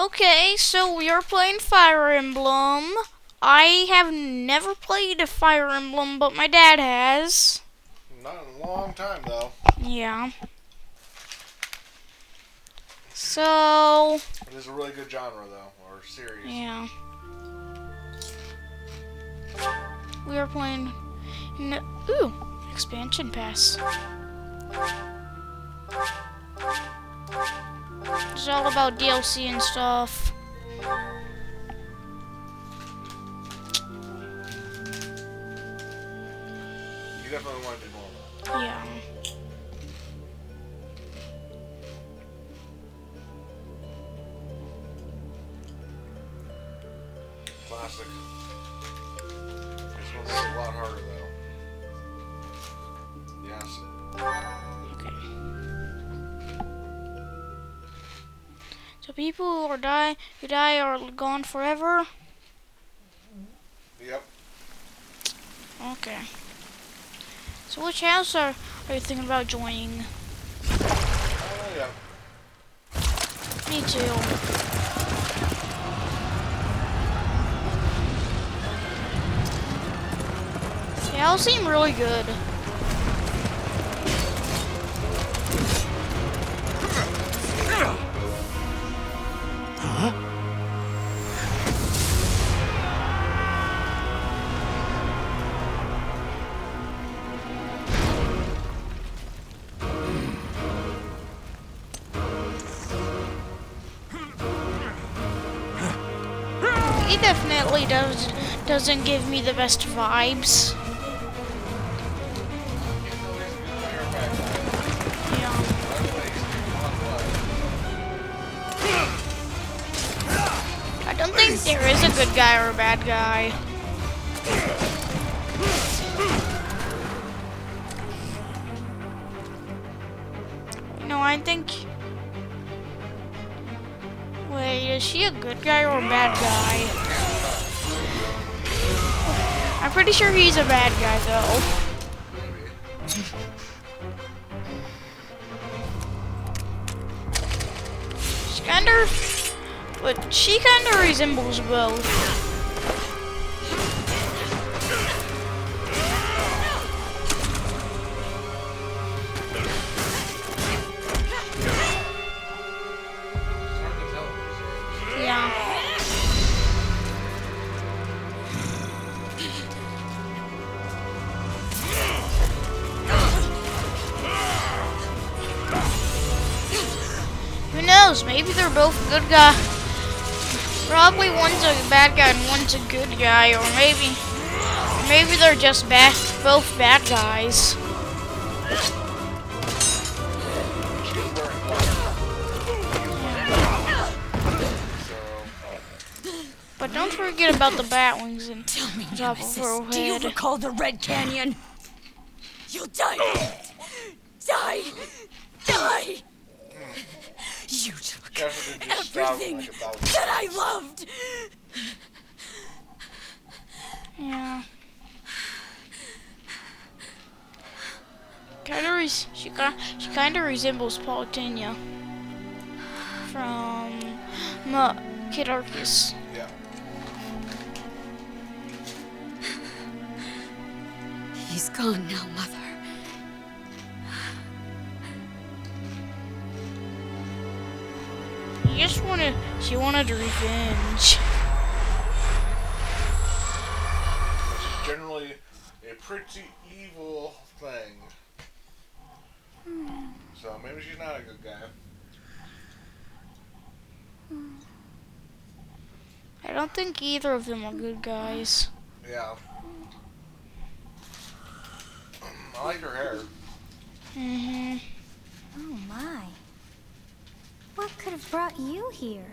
Okay, so we are playing Fire Emblem. I have never played a Fire Emblem, but my dad has. Not in a long time, though. Yeah. So, It is a really good genre, though, or series. yeah. We are playing... Ooh, expansion pass. It's all about DLC and stuff. You definitely want to do more. Yeah. Classic. This one's a lot harder, though. Yes. Okay. So people who die are gone forever? Yep. Okay. So which house are you thinking about joining? Yeah. Me too. They all seem really good. He definitely doesn't give me the best vibes. Yeah. I don't think there is a good guy or a bad guy. No, I think... Wait, is she a good guy or a bad guy? I'm pretty sure he's a bad guy, though. She kinda resembles both. Yeah. Who knows? Maybe they're both good guys. Probably one's a bad guy and one's a good guy, or maybe they're just both bad guys. But don't forget about the bat wings and Tell me, top of her Nemesis, do you head. recall the Red Canyon? You'll die. Die. Die. You took everything that I loved. Yeah. She kind of resembles Paulina from Kid Arcus. Yeah. He's gone now, Mother. She wanted revenge. Which is generally a pretty evil thing. So maybe she's not a good guy. I don't think either of them are good guys. Yeah. I like her hair. Mhm. Oh my. What could have brought you here?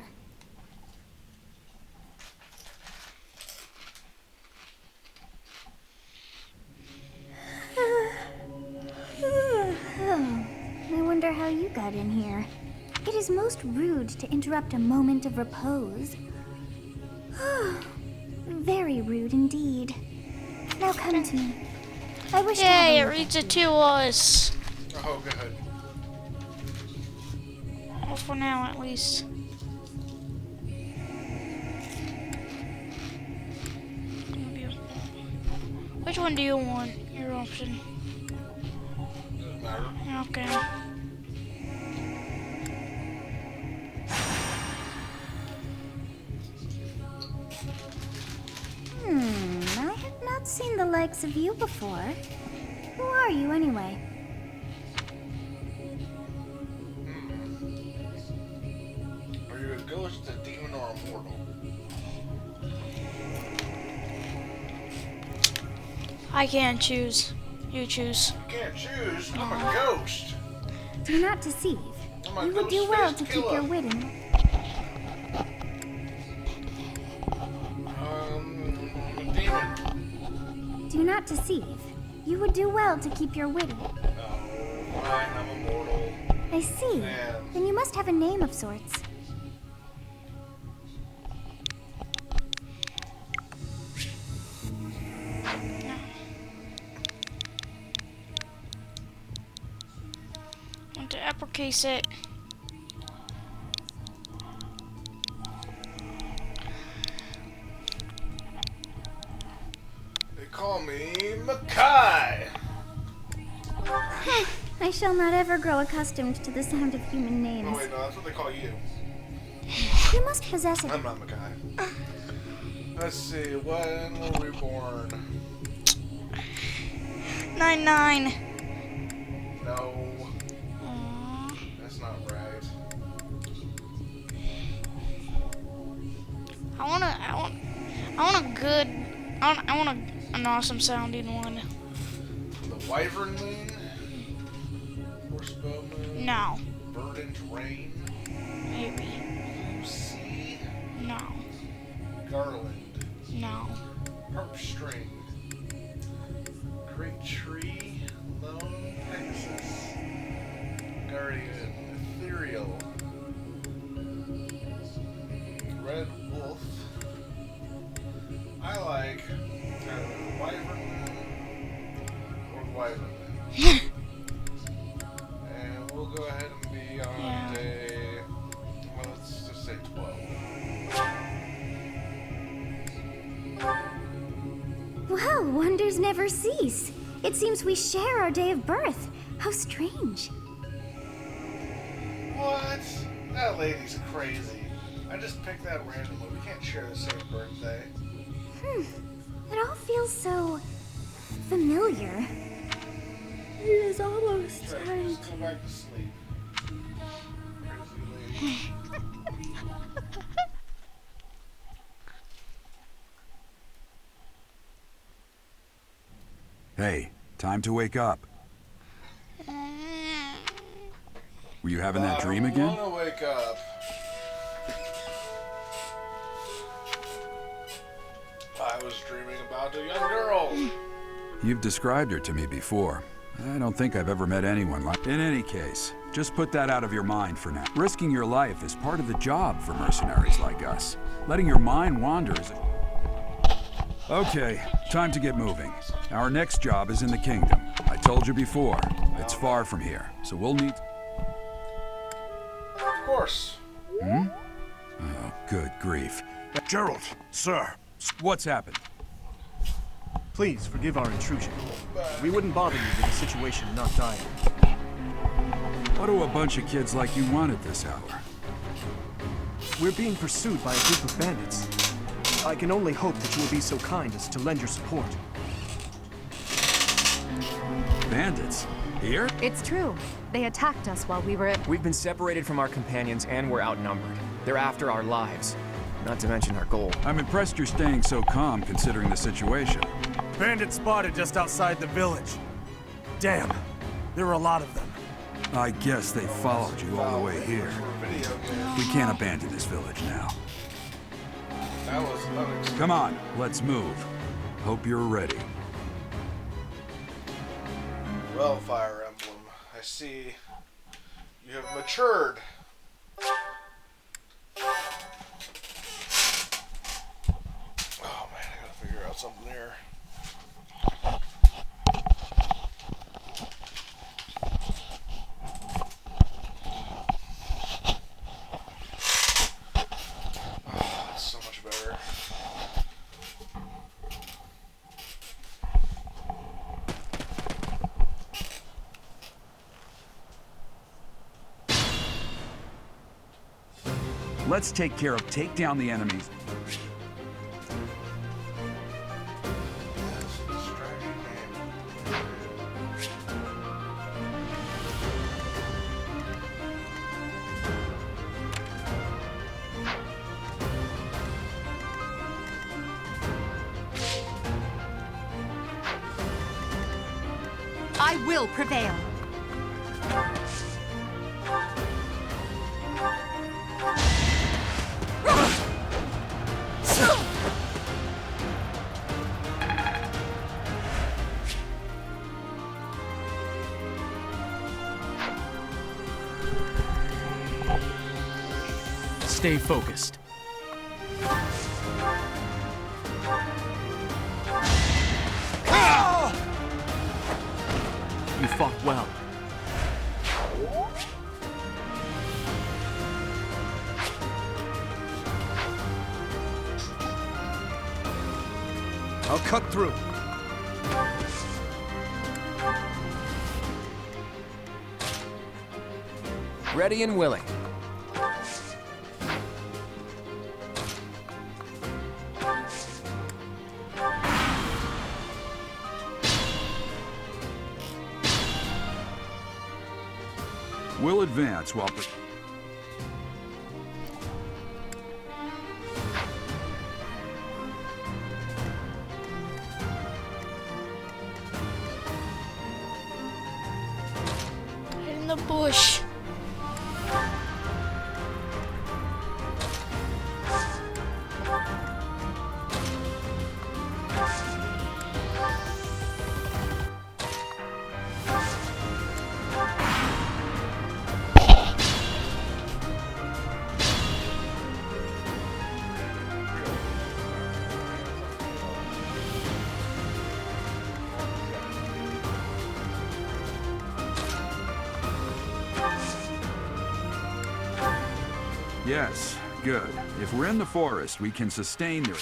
I wonder how you got in here. It is most rude to interrupt a moment of repose. Very rude indeed. Now come to me. I wish to have Yay, a it look reads at it you. to us. Oh, good. Well, for now, at least. Which one do you want? Your option. Doesn't matter. Okay. I have not seen the likes of you before. Who are you, anyway? Are you a ghost, a demon, or a mortal? I can't choose. You choose. You can't choose. I'm a ghost. Do not deceive. I'm a You would do well to ghost-faced keep your killer. wit in. I'm a demon. Do not deceive. You would do well to keep your wit in. No, fine, I'm a mortal. I see. Man. Then you must have a name of sorts. Want to uppercase it. They call me Mackay. I shall not ever grow accustomed to the sound of human Oh names. wait, no, that's what they call you. You must possess a... I'm not Mackay. Let's see, when were we born? 9-9. No, that's not right. I want a good. I want an awesome sounding one. The Wyvern Moon? Horsebow Moon? No. Verdant Rain? Maybe. Sea? No. Garland? No. Harp String? Great Tree? Lone Pegasus? Guardian? Ethereal? Red Wolf? I like Wyvern Moon or Wyvern Moon. And we'll go ahead and be on Yeah. day, well, let's just say 12. Well, wonders never cease. It seems we share our day of birth. How strange. What? That lady's crazy. I just picked that randomly. We can't share the same birthday. It all feels so familiar. It is almost Right, time. just go back to sleep. Crazy lady. Hey, time to wake up. Were you having that dream again? I wanna wake up. I was dreaming about a young girl. You've described her to me before. I don't think I've ever met anyone like... In any case, just put that out of your mind for now. Risking your life is part of the job for mercenaries like us. Letting your mind wander is... Okay, time to get moving. Our next job is in the kingdom. I told you before, it's far from here, so we'll need... Of course. Oh, good grief. Gerald, sir, What's happened? please forgive our intrusion. We wouldn't bother you with a situation not dire. What do a bunch of kids like you want at this hour? We're being pursued by a group of bandits. I can only hope that you will be so kind as to lend your support. Bandits? Here? It's true. They attacked us while we were at... We've been separated from our companions and we're outnumbered. They're after our lives, not to mention our goal. I'm impressed you're staying so calm considering the situation. Bandits spotted just outside the village. Damn, there are a lot of them. I guess they followed you all the way here. Video game. We can't abandon this village now. That was unexpected. Come on, let's move. Hope you're ready. Well, Fire Emblem, I see you have matured. Oh man, I gotta figure out something here. Oh, that's so much better. Let's take down the enemies. I will prevail. Stay focused. You fought well. I'll cut through. Ready and willing. We'll advance while... In the bush. Yes, good. If we're in the forest, we can sustain their...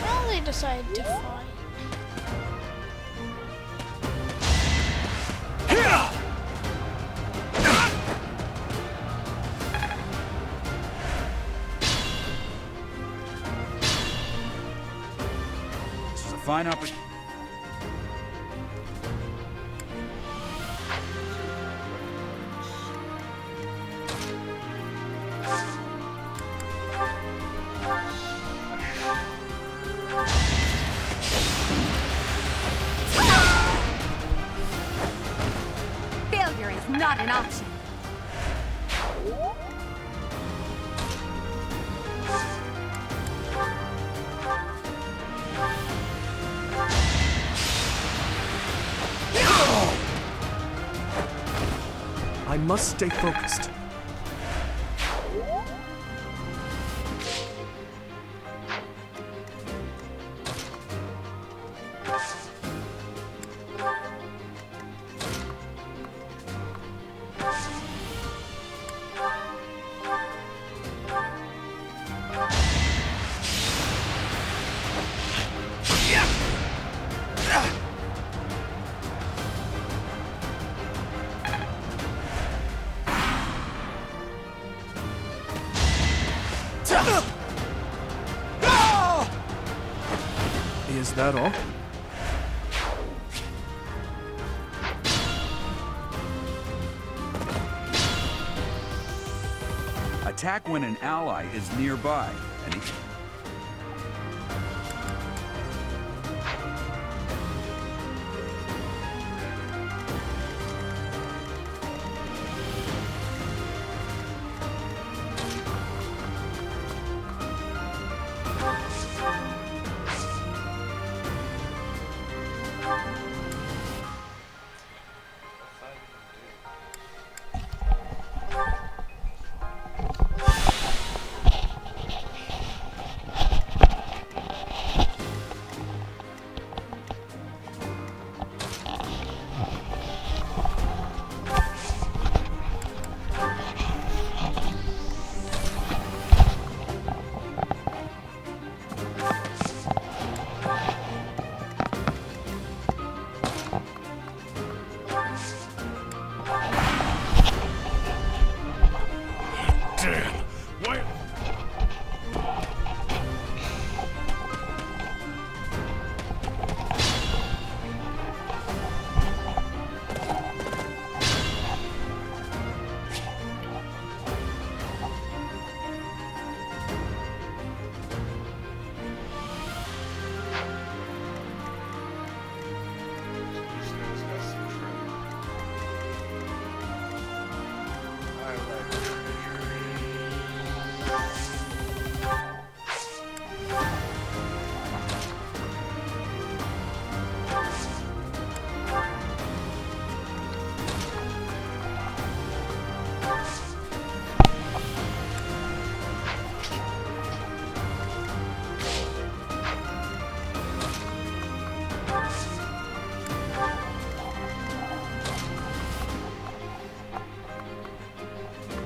Well, they decided to fight. This is a fine opportunity. Failure is not an option. I must stay focused. Is that all? Attack when an ally is nearby. And he... What's that even do? Damn! Why? This guy's got some treasure. I like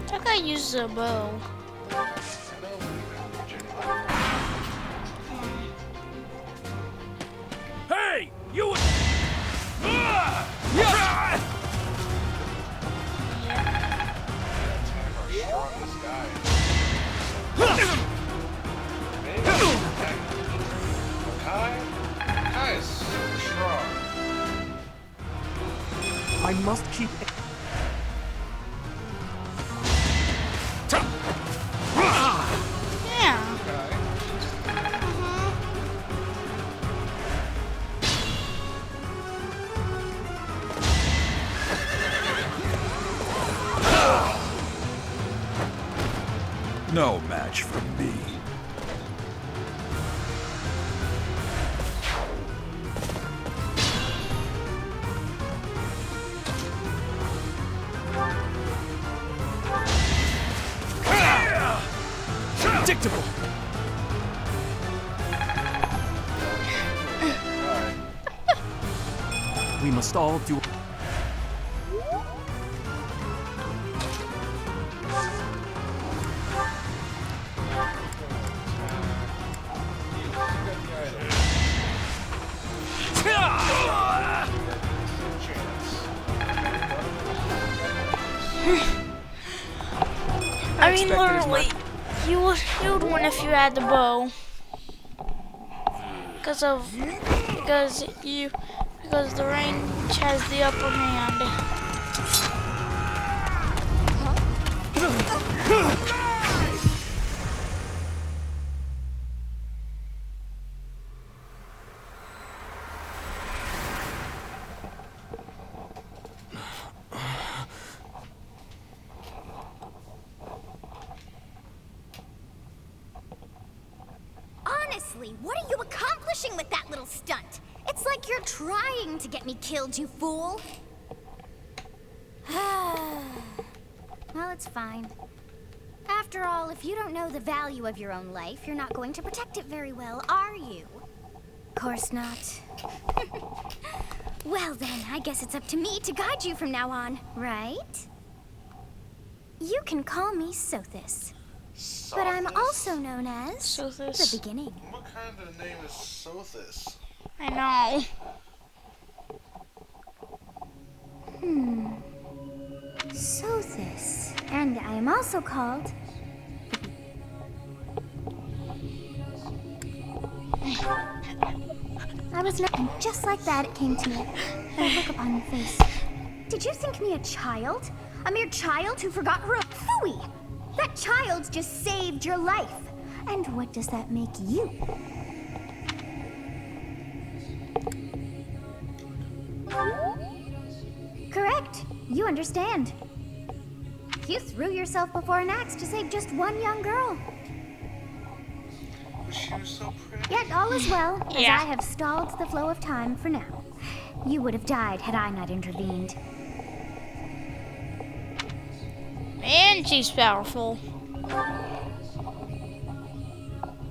I gotta use the bow. Hey! You! strongest guy. Maybe Kai is super strong. I must keep. Yeah. Kai. No match for me. Predictable. We must all do. I mean, expected as literally, you would win if you had the bow. Because the range has the upper hand. Honestly, what are you accomplishing with that little stunt? It's like you're trying to get me killed, you fool. Well, it's fine. After all, if you don't know the value of your own life, you're not going to protect it very well, are you? Of course not. Well then, I guess it's up to me to guide you from now on, right? You can call me Sothis. But I'm also known as Sothis. the beginning. What kind of name is Sothis? I know. Sothis. And I am also called... I was not... And just like that, it came to me. That look upon your face. Did you think me a child? A mere child who forgot her... Phooey! That child just saved your life. And what does that make you? Correct. You understand. You threw yourself before an axe to save just one young girl. But she was so pretty. Yet all is well, as Yeah. I have stalled the flow of time for now. You would have died had I not intervened. And she's powerful.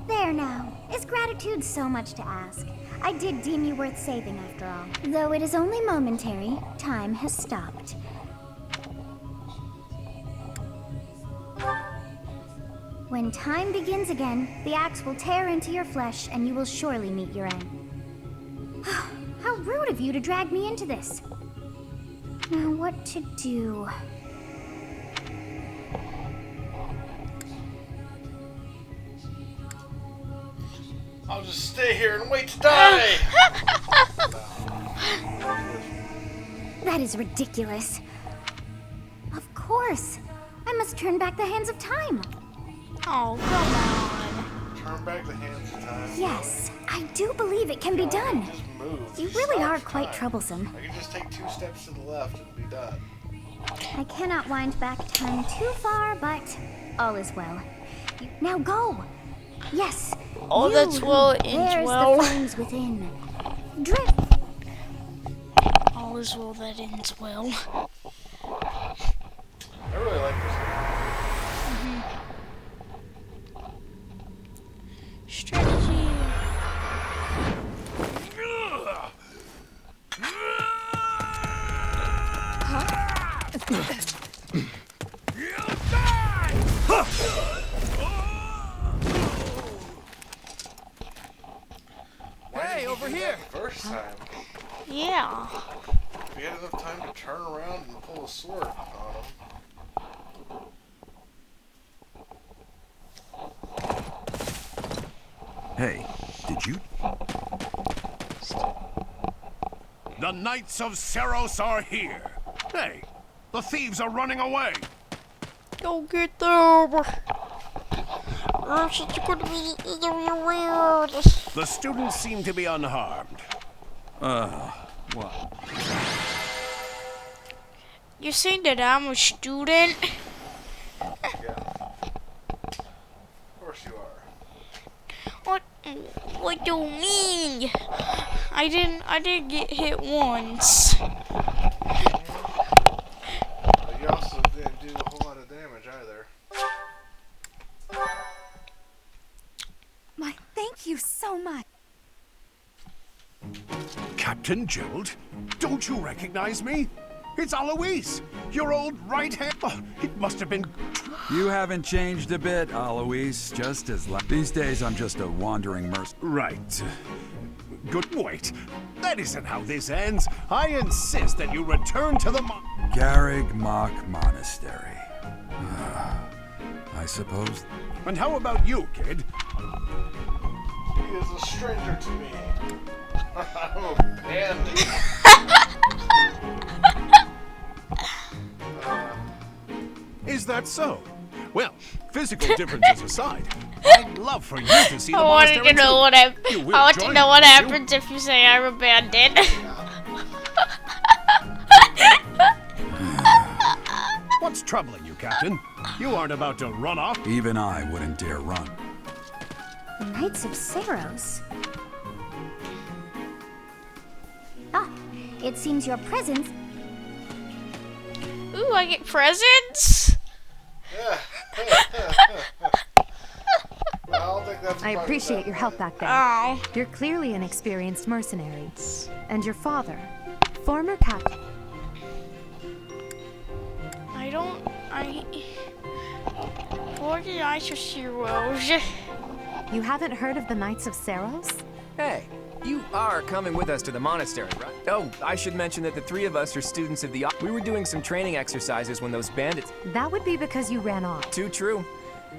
There now. Is gratitude so much to ask? I did deem you worth saving after all. Though it is only momentary, time has stopped. When time begins again, the axe will tear into your flesh and you will surely meet your end. How rude of you to drag me into this. Now what to do? I'll just stay here and wait to die. That is ridiculous. Of course. I must turn back the hands of time. Oh, come on. Turn back the hands of time. Yes, I do believe it can be done. Just move. You Just really stop are the quite time. troublesome. I can just take 2 steps to the left and be done. I cannot wind back time too far, but all is well. Now go. Yes. All you that's well who ends bears well. the flames within. Drift. All is well that ends well. I really like this game. Strategy. Hey, over here! First time. Yeah. We had enough time to turn around and pull a sword on him. Hey, did you? The Knights of Seros are here. Hey, the thieves are running away. Go get them. It's gonna be weird. The students seem to be unharmed. What? You saying that I'm a student? Yeah. Of course you are. What do you mean? I didn't get hit once. But you also didn't do a whole lot of damage either. Why, thank you so much. Captain Gerald, don't you recognize me? It's Alois, your old right hand. Oh, it must have been. You haven't changed a bit, Alois. Just as these days, I'm just a wandering mercenary. Right. Good. Wait. That isn't how this ends. I insist that you return to the Garrig Mach Monastery. I suppose. And how about you, kid? He is a stranger to me. I'm a bandit. Is that so? Well, physical differences aside, I'd love for you to see the I wanted monastery to know too. what You will I want to join know me, what won't you? happens if you say I'm a bandit. What's troubling you, Captain? You aren't about to run off. Even I wouldn't dare run. Knights of Seros. Ah, it seems your presence. Ooh, I get presents. Well, I don't think that's I part of appreciate that your help plan. back there. Oh, You're clearly an experienced mercenary. And your father, former captain. What did I just see, Rose? You haven't heard of the Knights of Seros? Hey, you are coming with us to the monastery, right? Oh, I should mention that the 3 of us are students of the... We were doing some training exercises when those bandits... That would be because you ran off. Too true.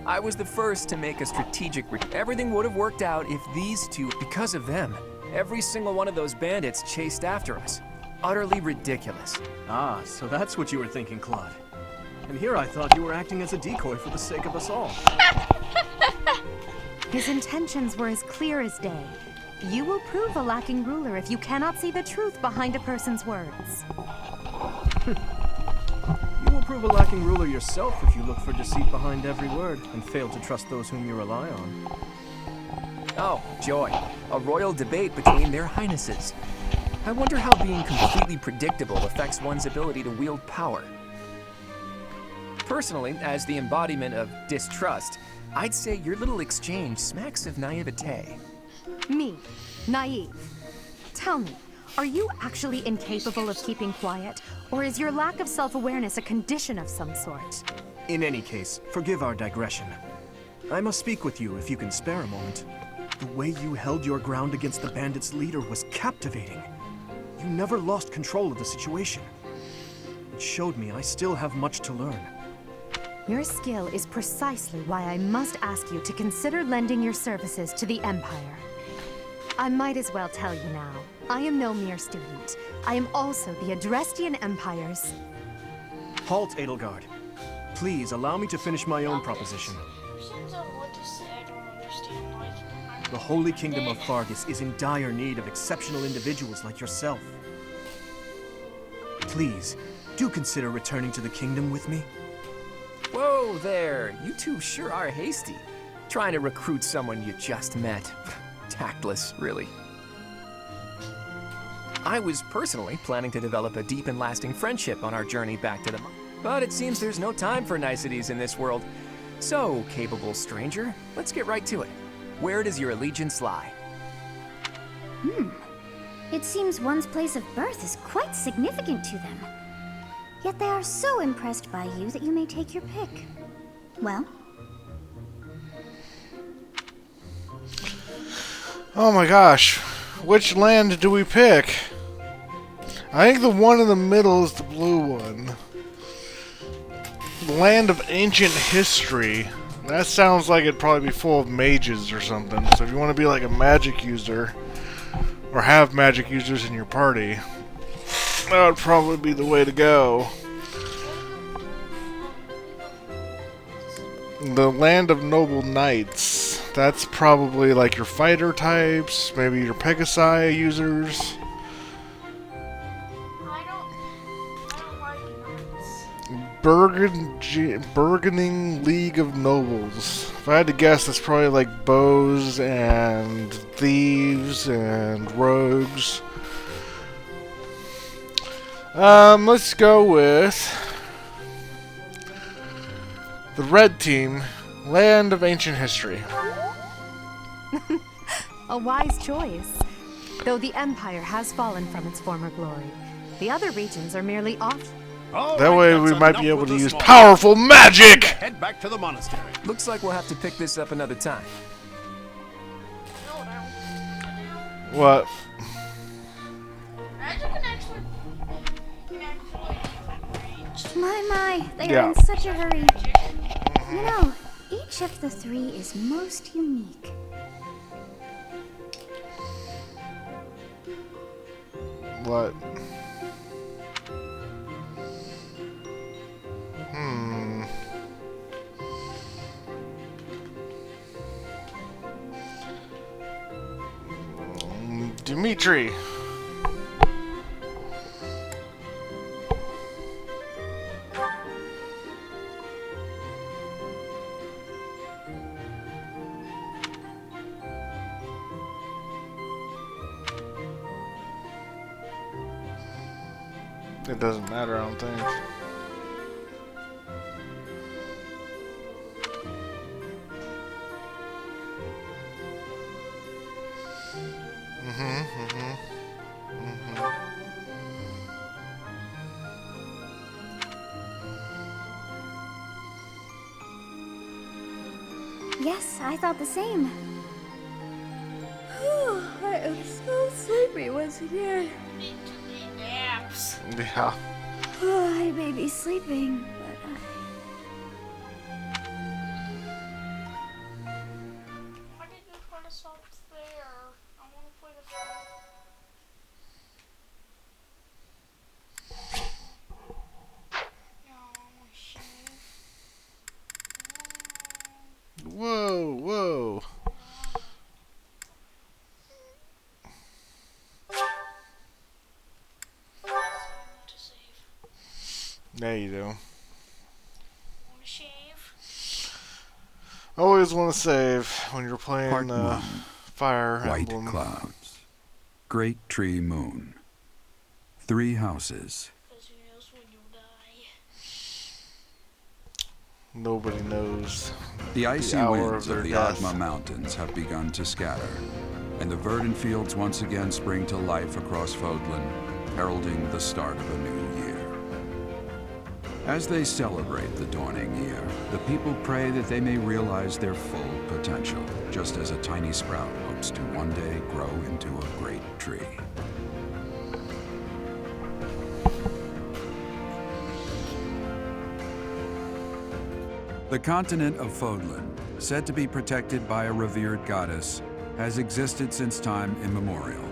I was the first to make a strategic... Everything would have worked out if these 2... Because of them, every single one of those bandits chased after us. Utterly ridiculous. Ah, so that's what you were thinking, Claude. And here I thought you were acting as a decoy for the sake of us all. His intentions were as clear as day. You will prove a lacking ruler if you cannot see the truth behind a person's words. You will prove a lacking ruler yourself if you look for deceit behind every word and fail to trust those whom you rely on. Oh, joy. A royal debate between their highnesses. I wonder how being completely predictable affects one's ability to wield power. Personally, as the embodiment of distrust, I'd say your little exchange smacks of naivete. Me, naive. Tell me, are you actually incapable of keeping quiet? Or is your lack of self-awareness a condition of some sort? In any case, forgive our digression. I must speak with you if you can spare a moment. The way you held your ground against the bandits' leader was captivating. You never lost control of the situation. It showed me I still have much to learn. Your skill is precisely why I must ask you to consider lending your services to the Empire. I might as well tell you now. I am no mere student. I am also the Adrestian Empire's... Halt, Edelgard. Please allow me to finish my own proposition. Since I want to say I don't understand life, The Holy Kingdom of Fargus is in dire need of exceptional individuals like yourself. Please, do consider returning to the kingdom with me. Whoa there, you two sure are hasty. Trying to recruit someone you just met. Tactless, really. I was personally planning to develop a deep and lasting friendship on our journey back to the... But it seems there's no time for niceties in this world. So, capable stranger, let's get right to it. Where does your allegiance lie? It seems one's place of birth is quite significant to them. Yet they are so impressed by you that you may take your pick. Well? Oh my gosh. Which land do we pick? I think the one in the middle is the blue one. Land of ancient history. That sounds like it'd probably be full of mages or something. So if you want to be like a magic user, or have magic users in your party, that would probably be the way to go. The land of noble knights. That's probably like your fighter types, maybe your Pegasi users. I don't like knights. Burgeoning League of Nobles. If I had to guess, that's probably like bows and thieves and rogues. Let's go with the red team, Land of Ancient History. A wise choice. Though the Empire has fallen from its former glory, the other regions are merely off. That way we might be able to use powerful magic! Head back to the monastery. Looks like we'll have to pick this up another time. No, no. What? Magic can actually My, they Yeah. are in such a hurry. You know, each of the three is most unique. What? Dimitri. It doesn't matter, I don't think. Yes, I thought the same. I am so sleepy once again. need to take naps. Yeah. I may be sleeping, but Why did you put us up there? I want to play the film. No, I want to shave. Whoa, whoa. To save. Yeah, you do. Want to shave? Always want to save when you're playing Part 1. Fire White Emblem. clouds. Great tree moon. 3 houses. Because who knows when you'll die. Nobody knows. The icy hour winds of their of the death. Agma Mountains have begun to scatter, and the verdant fields once again spring to life across Fodlan, heralding the start of a new year. As they celebrate the dawning year, the people pray that they may realize their full potential, just as a tiny sprout hopes to one day grow into a great tree. The continent of Fodlan, said to be protected by a revered goddess, has existed since time immemorial.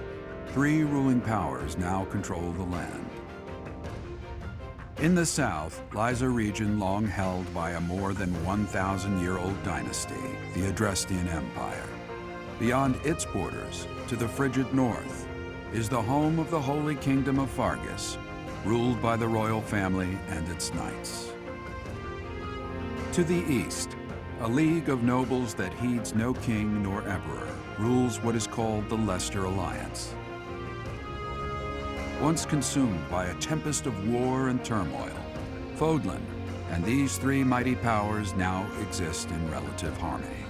3 ruling powers now control the land. In the south lies a region long held by a more than 1,000-year-old dynasty, the Adrestian Empire. Beyond its borders, to the frigid north, is the home of the Holy Kingdom of Fargus, ruled by the royal family and its knights. To the east, a league of nobles that heeds no king nor emperor rules what is called the Leicester Alliance. Once consumed by a tempest of war and turmoil, Fodlan and these 3 mighty powers now exist in relative harmony.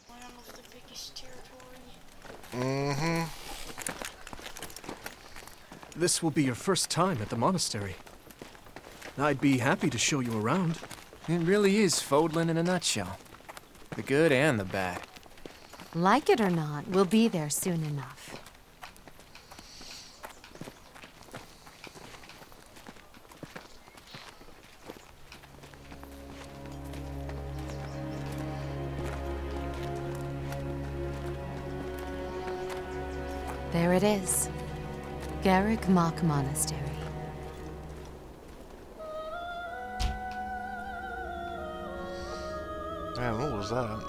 One of the biggest territory. Mm-hmm. This will be your first time at the monastery. I'd be happy to show you around. It really is Fodlan in a nutshell. The good and the bad. Like it or not, we'll be there soon enough. There it is. Garrick Mach Monastery. Man, what was that?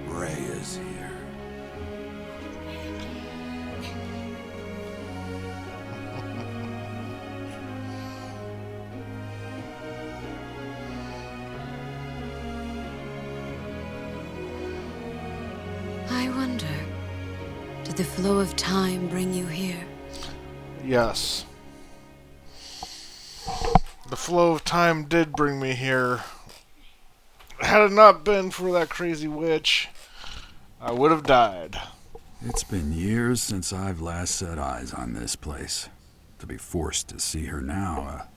Ray is here. I wonder, did the flow of time bring you here? Yes. The flow of time did bring me here. Had it not been for that crazy witch, I would have died. It's been years since I've last set eyes on this place. To be forced to see her now,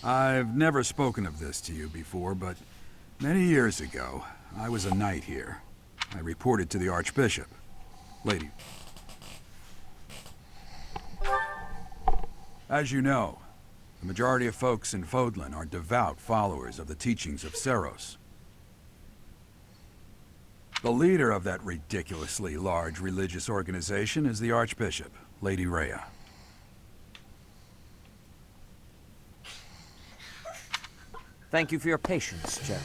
I've never spoken of this to you before, but many years ago, I was a knight here. I reported to the Archbishop. Lady. As you know, the majority of folks in Fodlan are devout followers of the teachings of Seros. The leader of that ridiculously large religious organization is the Archbishop, Lady Rhea. Thank you for your patience, Gerald.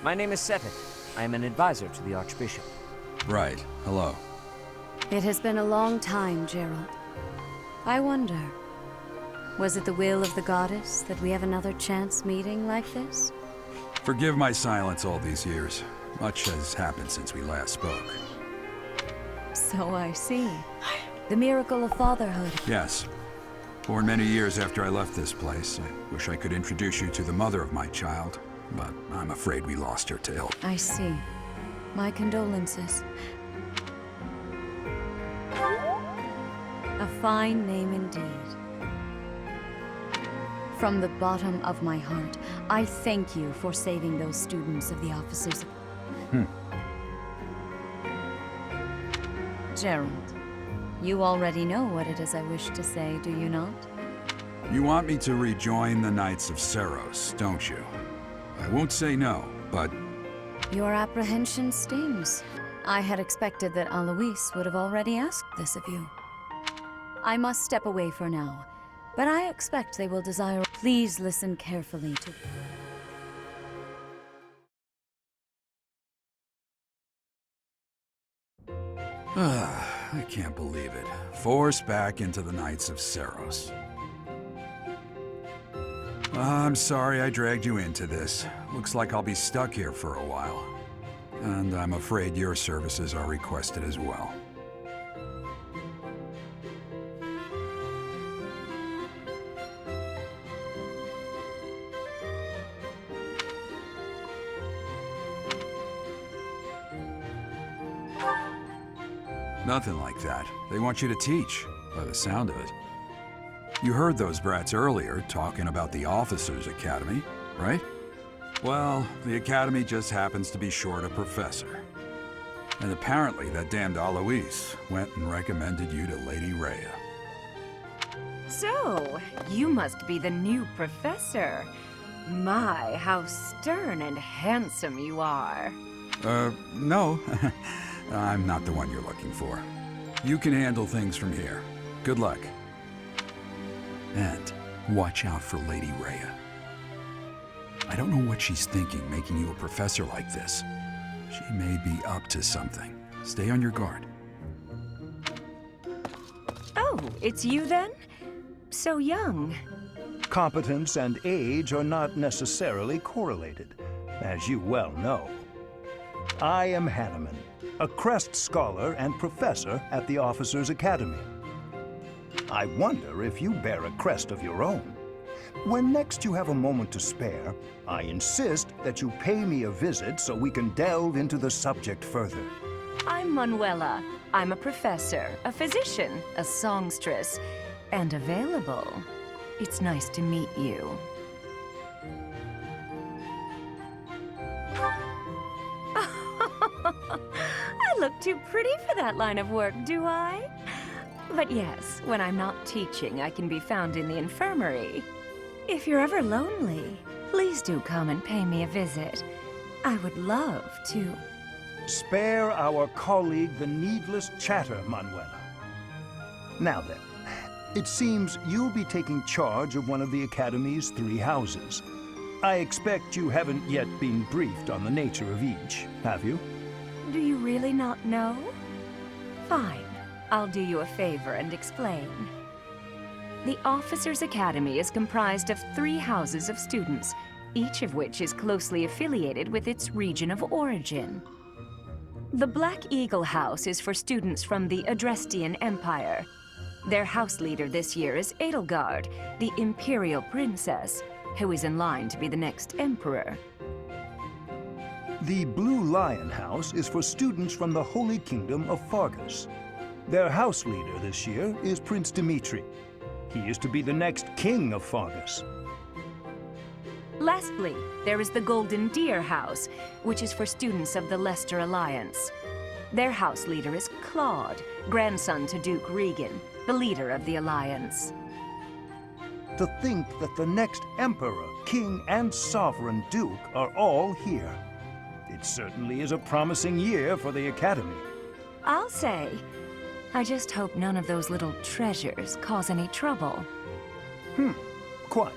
My name is Seteth. I am an advisor to the Archbishop. Right. Hello. It has been a long time, Gerald. I wonder, was it the will of the goddess that we have another chance meeting like this? Forgive my silence all these years. Much has happened since we last spoke. So I see. The miracle of fatherhood. Yes. Born many years after I left this place, I wish I could introduce you to the mother of my child, but I'm afraid we lost her to ill. I see. My condolences. A fine name indeed. From the bottom of my heart, I thank you for saving those students of the officers. Gerald, you already know what it is I wish to say, do you not? You want me to rejoin the Knights of Seros, don't you? I won't say no, but... Your apprehension stings. I had expected that Alois would have already asked this of you. I must step away for now, but I expect they will desire... Please listen carefully to... I can't believe it. Forced back into the Knights of Seros. I'm sorry I dragged you into this. Looks like I'll be stuck here for a while. And I'm afraid your services are requested as well. Nothing like that. They want you to teach, by the sound of it. You heard those brats earlier talking about the Officers' Academy, right? Well, the Academy just happens to be short a professor. And apparently that damned Alois went and recommended you to Lady Rhea. So, you must be the new professor. My, how stern and handsome you are. No. I'm not the one you're looking for. You can handle things from here. Good luck. And watch out for Lady Rhea. I don't know what she's thinking making you a professor like this. She may be up to something. Stay on your guard. Oh, it's you then? So young. Competence and age are not necessarily correlated, as you well know. I am Hanneman, a Crest Scholar and Professor at the Officers' Academy. I wonder if you bear a crest of your own. When next you have a moment to spare, I insist that you pay me a visit so we can delve into the subject further. I'm Manuela. I'm a professor, a physician, a songstress, and available. It's nice to meet you. I look too pretty for that line of work, do I? But yes, when I'm not teaching, I can be found in the infirmary. If you're ever lonely, please do come and pay me a visit. I would love to. Spare our colleague the needless chatter, Manuela. Now then, it seems you'll be taking charge of one of the Academy's 3 houses. I expect you haven't yet been briefed on the nature of each, have you? Do you really not know? Fine. I'll do you a favor and explain. The Officers' Academy is comprised of 3 houses of students, each of which is closely affiliated with its region of origin. The Black Eagle House is for students from the Adrestian Empire. Their house leader this year is Edelgard, the Imperial Princess, who is in line to be the next Emperor. The Blue Lion House is for students from the Holy Kingdom of Fargus. Their house leader this year is Prince Dimitri. He is to be the next king of Fargus. Lastly, there is the Golden Deer House, which is for students of the Leicester Alliance. Their house leader is Claude, grandson to Duke Regan, the leader of the Alliance. To think that the next Emperor, King, and Sovereign Duke are all here. It certainly is a promising year for the Academy. I'll say. I just hope none of those little treasures cause any trouble. Quite.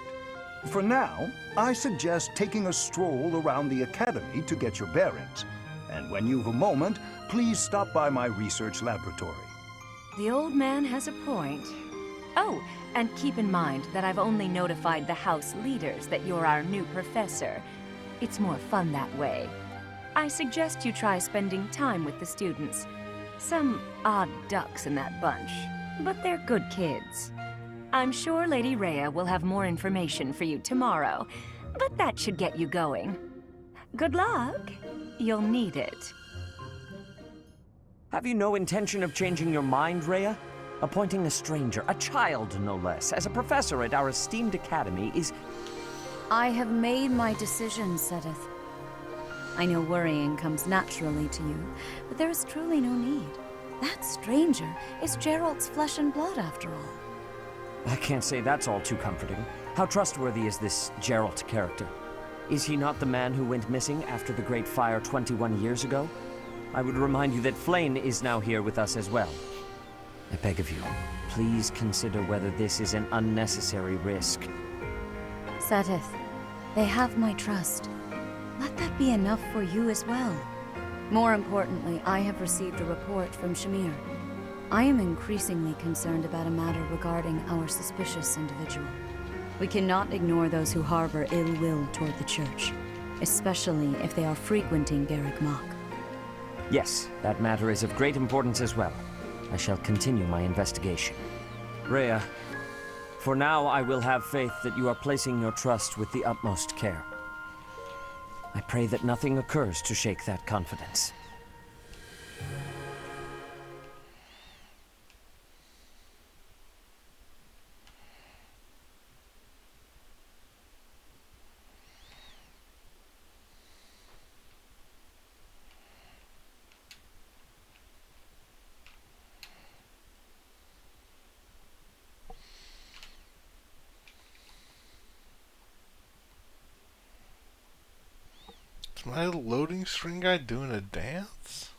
For now, I suggest taking a stroll around the Academy to get your bearings. And when you've a moment, please stop by my research laboratory. The old man has a point. Oh, and keep in mind that I've only notified the house leaders that you're our new professor. It's more fun that way. I suggest you try spending time with the students. Some odd ducks in that bunch, but they're good kids. I'm sure Lady Rhea will have more information for you tomorrow, but that should get you going. Good luck. You'll need it. Have you no intention of changing your mind, Rhea? Appointing a stranger, a child no less, as a professor at our esteemed academy is... I have made my decision, Sedith. I know worrying comes naturally to you, but there is truly no need. That stranger is Gerald's flesh and blood, after all. I can't say that's all too comforting. How trustworthy is this Gerald character? Is he not the man who went missing after the Great Fire 21 years ago? I would remind you that Flame is now here with us as well. I beg of you, please consider whether this is an unnecessary risk. Sedith, they have my trust. Let that be enough for you as well. More importantly, I have received a report from Shamir. I am increasingly concerned about a matter regarding our suspicious individual. We cannot ignore those who harbor ill will toward the Church, especially if they are frequenting Garrick Mach. Yes, that matter is of great importance as well. I shall continue my investigation. Rhea, for now I will have faith that you are placing your trust with the utmost care. I pray that nothing occurs to shake that confidence. Is my loading screen guy doing a dance?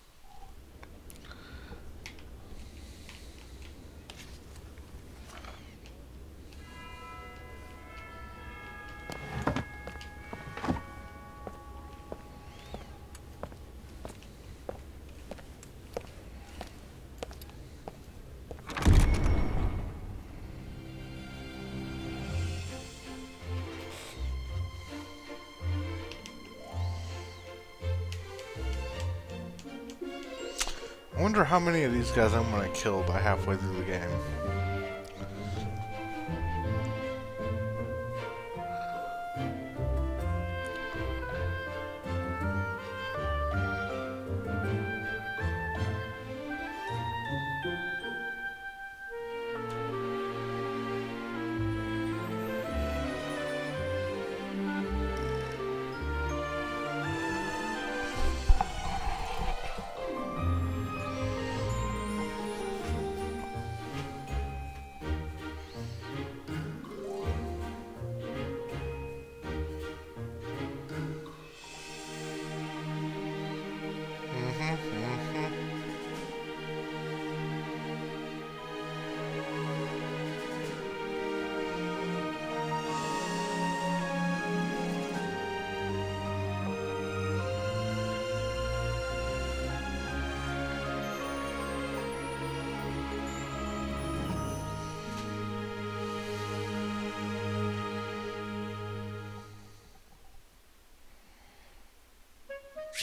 I wonder how many of these guys I'm gonna kill by halfway through the game.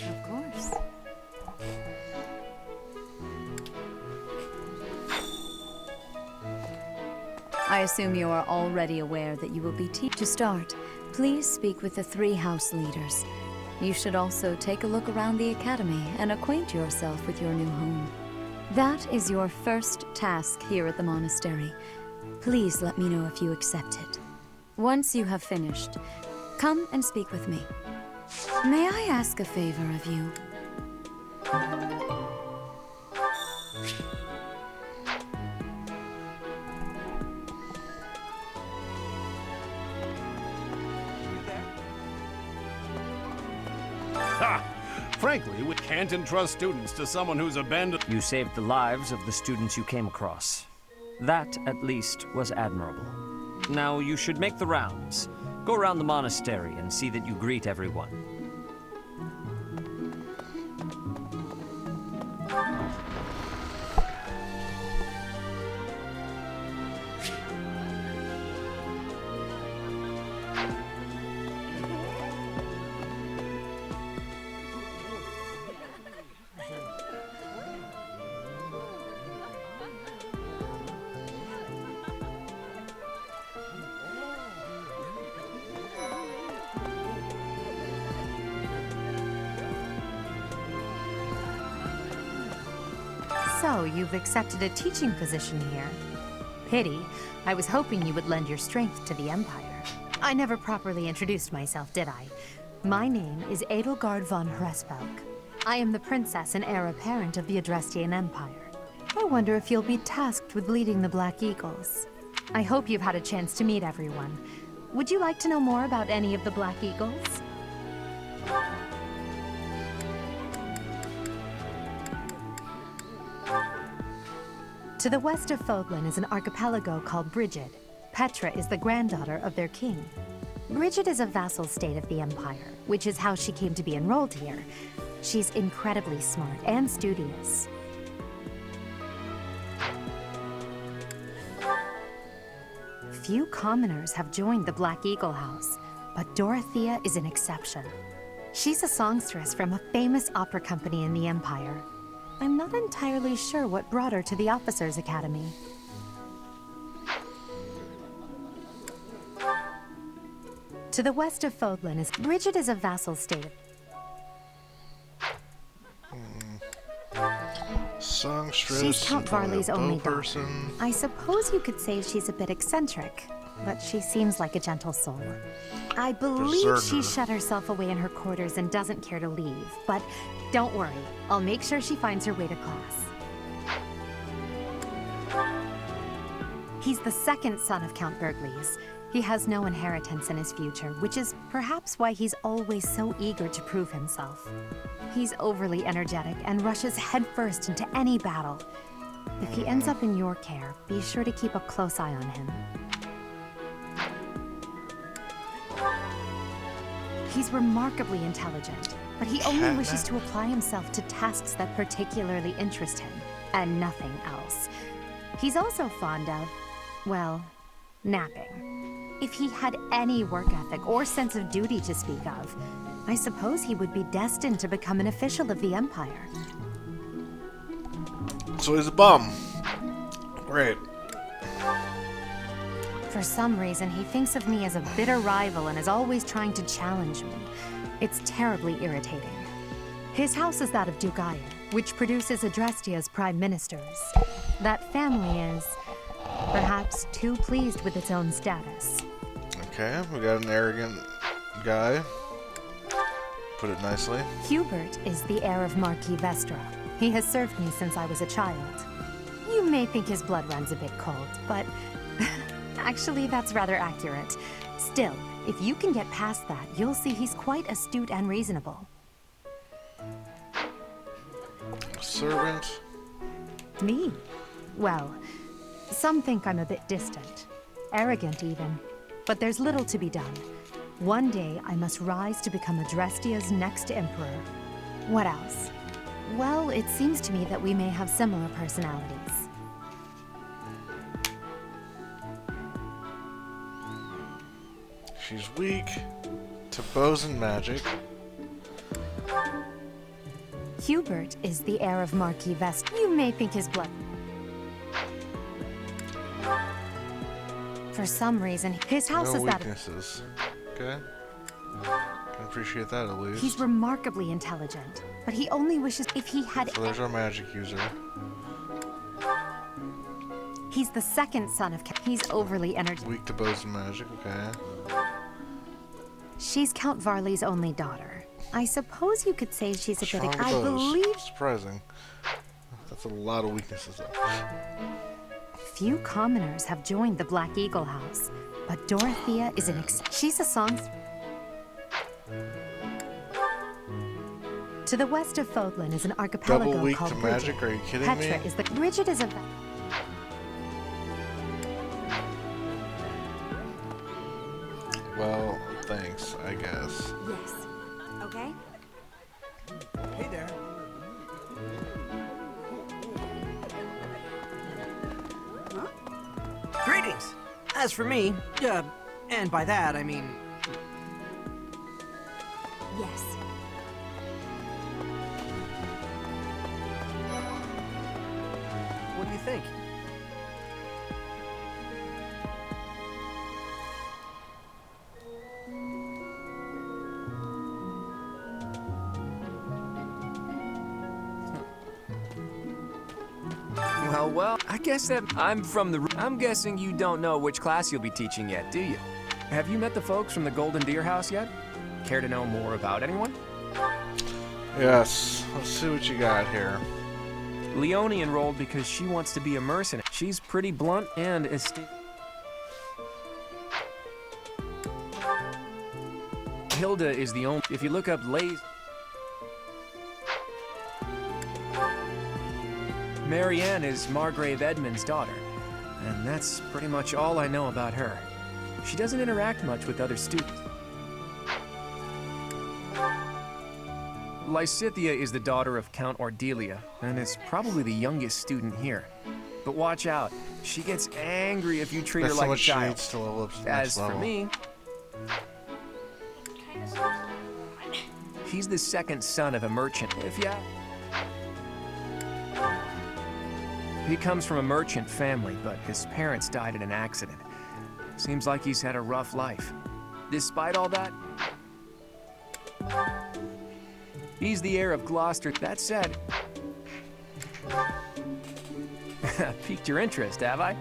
Of course. I assume you are already aware that you will be To start, please speak with the 3 house leaders. You should also take a look around the academy and acquaint yourself with your new home. That is your first task here at the monastery. Please let me know if you accept it. Once you have finished, come and speak with me. May I ask a favor of you? Ha! Frankly, we can't entrust students to someone who's abandoned. You saved the lives of the students you came across. That, at least, was admirable. Now you should make the rounds. Go around the monastery and see that you greet everyone. So, you've accepted a teaching position here. Pity. I was hoping you would lend your strength to the Empire. I never properly introduced myself, did I? My name is Edelgard von Hresvelk. I am the princess and heir apparent of the Adrestian Empire. I wonder if you'll be tasked with leading the Black Eagles. I hope you've had a chance to meet everyone. Would you like to know more about any of the Black Eagles? To the west of Fodlan is an archipelago called Brigid. Petra is the granddaughter of their king. Brigid is a vassal state of the Empire, which is how she came to be enrolled here. She's incredibly smart and studious. Few commoners have joined the Black Eagle House, but Dorothea is an exception. She's a songstress from a famous opera company in the Empire. I'm not entirely sure what brought her to the Officers' Academy. To the west of Fodlan is Bridget is a vassal state. Songstress. She's Count Varley's only daughter. Person. I suppose you could say she's a bit eccentric, but she seems like a gentle soul. I believe Berserker. she shut herself away in her quarters and doesn't care to leave, but don't worry, I'll make sure she finds her way to class. He's the second son of Count Burgleys. He has no inheritance in his future, which is perhaps why he's always so eager to prove himself. He's overly energetic and rushes headfirst into any battle. If he ends up in your care, be sure to keep a close eye on him. He's remarkably intelligent, but he only wishes to apply himself to tasks that particularly interest him, and nothing else. He's also fond of, well, napping. If he had any work ethic or sense of duty to speak of, I suppose he would be destined to become an official of the Empire. So he's a bum. Great. For some reason, he thinks of me as a bitter rival and is always trying to challenge me. It's terribly irritating. His house is that of Duke Ire, which produces Adrestia's prime ministers. That family is perhaps too pleased with its own status. Okay, we got an arrogant guy. Put it nicely. Hubert is the heir of Marquis Vestra. He has served me since I was a child. You may think his blood runs a bit cold, but actually that's rather accurate. Still, if you can get past that, you'll see he's quite astute and reasonable. Servant. Me? Well, some think I'm a bit distant. Arrogant, even. But there's little to be done. One day, I must rise to become Adrestia's next emperor. What else? Well, it seems to me that we may have similar personalities. She's weak to bows and magic. Hubert is the heir of Marquis Vestra. You may think his blood... For some reason, his house No is that... weaknesses. Okay. Can appreciate that at least. He's remarkably intelligent, but he only wishes if he had... So there's our magic user. He's the second son of... He's overly energetic. Weak to bows and magic, okay. She's Count Varley's only daughter. I suppose you could say she's a Strong bit... to I bows. believe... Surprising. That's a lot of weaknesses though. Few commoners have joined the Black Eagle House, but Dorothea is an she's a song... To the west of Fodlan is an archipelago Double weak called to Bridget. magic? Are you kidding Petra me? is the... Bridget is a... Well, thanks, I guess. Yes. Okay. Hey there. Greetings! As for me, and by that I mean... Yes. What do you think? Well, I guess that I'm from the... I'm guessing you don't know which class you'll be teaching yet, do you? Have you met the folks from the Golden Deer House yet? Care to know more about anyone? Yes. Let's see what you got here. Leone enrolled because she wants to be a mercenary. She's pretty blunt and Hilda is the only... If you look up Marianne is Margrave Edmund's daughter, and that's pretty much all I know about her. She doesn't interact much with other students. Lysithea is the daughter of Count Ordelia, and is probably the youngest student here. But watch out. She gets angry if you treat That's her so like a much she child. needs to level up to the As next for level. me, he's the second son of a merchant. He comes from a merchant family, but his parents died in an accident. Seems like he's had a rough life. Despite all that, he's the heir of Gloucester. That said, piqued your interest, have I?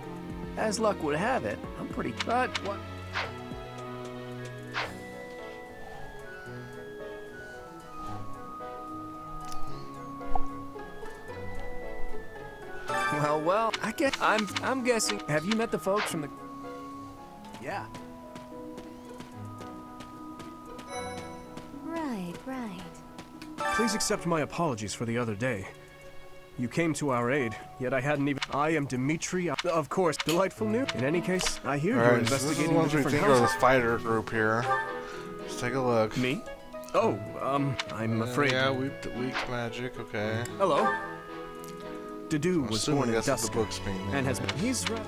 As luck would have it, I'm pretty... But what... Well, I guess I'm guessing. Have you met the folks from the... Yeah. Right. Please accept my apologies for the other day. You came to our aid, yet I hadn't even... I am Dimitri, of course, delightful news. In any case, I hear you're Alright, so this is the investigating the ones we different think are houses. the fighter group here. Let's take a look. Me? Oh, I'm afraid... Yeah, weak magic, okay. Hello. Dedu was assuming born in that's what Dusk the book's mean. and has been... He's right.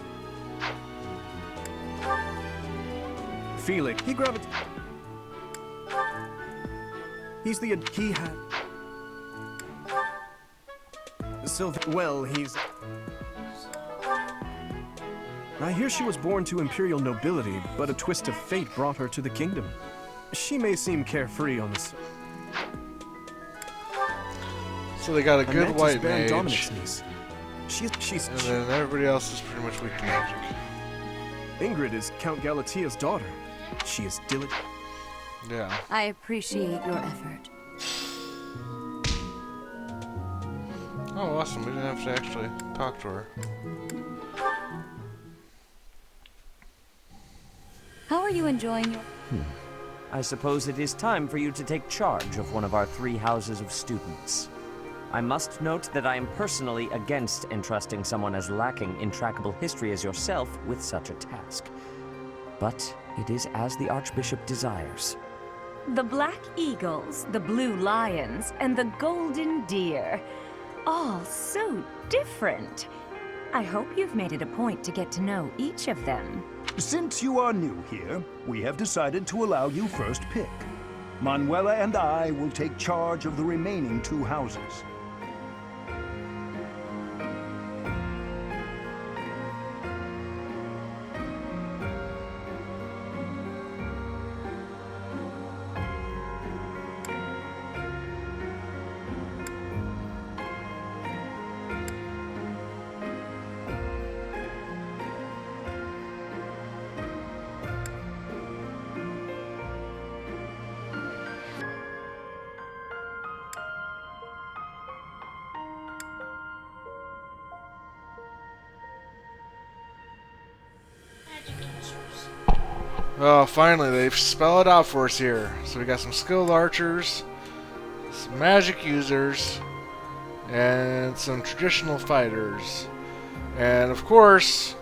Felix, he gravitated... He's the... He had... Well, he's... I hear she was born to imperial nobility, but a twist of fate brought her to the kingdom. She may seem carefree on this... So they got a good Annette is white Baron mage, Dominic's niece. She's... and then everybody else is pretty much weak to magic. Ingrid is Count Galatia's daughter. She is diligent. Yeah. I appreciate your effort. Oh, awesome. We didn't have to actually talk to her. How are you enjoying your... I suppose it is time for you to take charge of one of our 3 houses of students. I must note that I am personally against entrusting someone as lacking in trackable history as yourself with such a task. But it is as the Archbishop desires. The Black Eagles, the Blue Lions, and the Golden Deer. All so different. I hope you've made it a point to get to know each of them. Since you are new here, we have decided to allow you first pick. Manuela and I will take charge of the remaining 2 houses. Oh, finally, they've spelled it out for us here. So we got some skilled archers, some magic users, and some traditional fighters. And of course,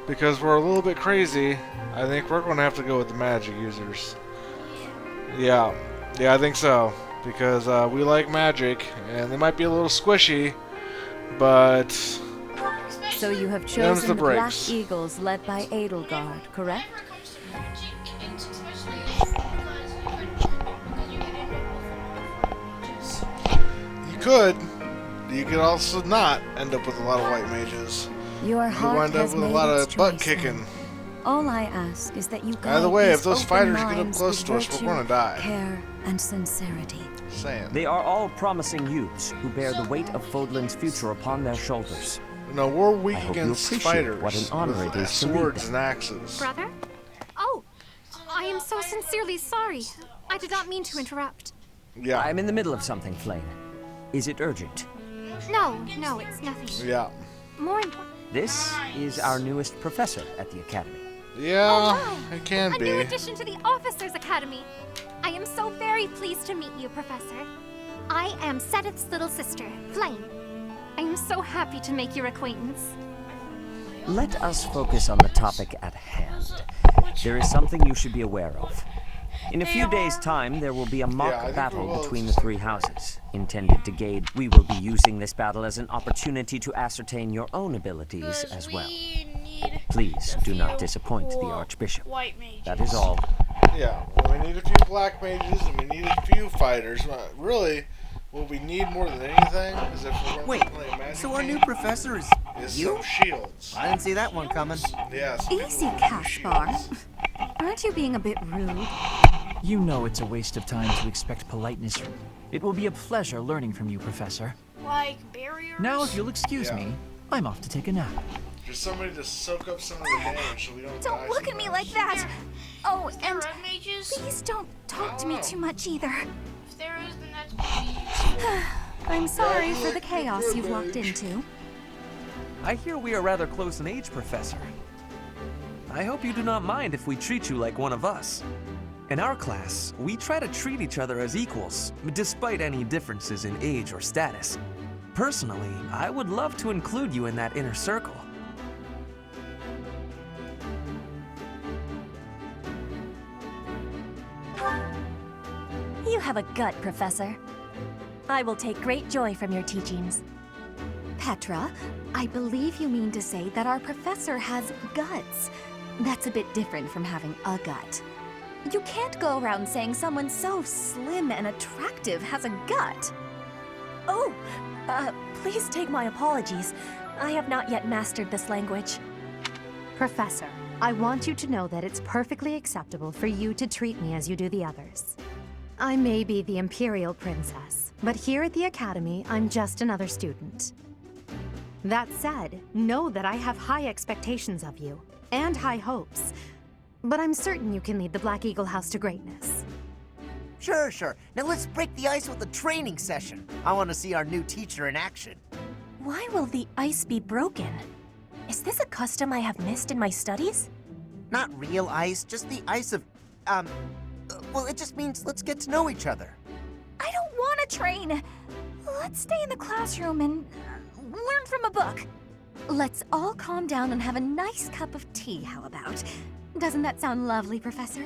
because we're a little bit crazy, I think we're going to have to go with the magic users. Yeah, I think so. Because we like magic, and they might be a little squishy, but... So you have chosen the Black Eagles led by Edelgard, correct? You could also not end up with a lot of white mages. Your You heart wind up has with a made lot its of butt choice, kicking. then. All I ask is that you By the guide way, these if those open fighters get up minds close with to us, we're virtue, gonna die. Care and sincerity. Saying. They are all promising youths who bear the weight of Fodlan's future upon their shoulders. No, we're weak I hope you against appreciate fighters what an honor with it is to lead swords them. and axes. Brother? Oh, I am so sincerely sorry. I did not mean to interrupt. Yeah. I'm in the middle of something, Flame. Is it urgent? No, it's nothing. Yeah. More important. This is our newest professor at the Academy. Yeah, it can A be. new addition to the Officers' Academy. I am so very pleased to meet you, Professor. I am Sedith's little sister, Flame. I am so happy to make your acquaintance. Let us focus on the topic at hand. There is something you should be aware of. In a few days' time, there will be a I mock think we battle will. between the three houses, intended to gauge. We will be using this battle as an opportunity to ascertain your own abilities as well. Please do not disappoint the Archbishop. White mages. That is all. Yeah, well, we need a few black mages and we need a few fighters. Really, what we need more than anything is if we're going to play a magic So our new game, professor is some shields. I didn't see that one coming. Yeah, Easy, Caspar. Aren't you being a bit rude? You know it's a waste of time to expect politeness. It will be a pleasure learning from you, Professor. Like barriers? Now, if you'll excuse me, I'm off to take a nap. Just somebody to soak up some of the damage so we don't Don't die look at me like that! Oh, and red mages? please don't talk to me too much either. If there is, then that's please. I'm sorry for the chaos you've walked into. I hear we are rather close in age, Professor. I hope you do not mind if we treat you like one of us. In our class, we try to treat each other as equals, despite any differences in age or status. Personally, I would love to include you in that inner circle. You have a gut, Professor. I will take great joy from your teachings. Petra, I believe you mean to say that our professor has guts. That's a bit different from having a gut. You can't go around saying someone so slim and attractive has a gut. Oh, please take my apologies. I have not yet mastered this language. Professor, I want you to know that it's perfectly acceptable for you to treat me as you do the others. I may be the Imperial Princess, but here at the Academy, I'm just another student. That said, know that I have high expectations of you, and high hopes. But I'm certain you can lead the Black Eagle House to greatness. Sure. Now let's break the ice with a training session. I want to see our new teacher in action. Why will the ice be broken? Is this a custom I have missed in my studies? Not real ice, just the ice of, well, it just means let's get to know each other. I don't want to train. Let's stay in the classroom and learn from a book. Let's all calm down and have a nice cup of tea, how about? Doesn't that sound lovely, Professor?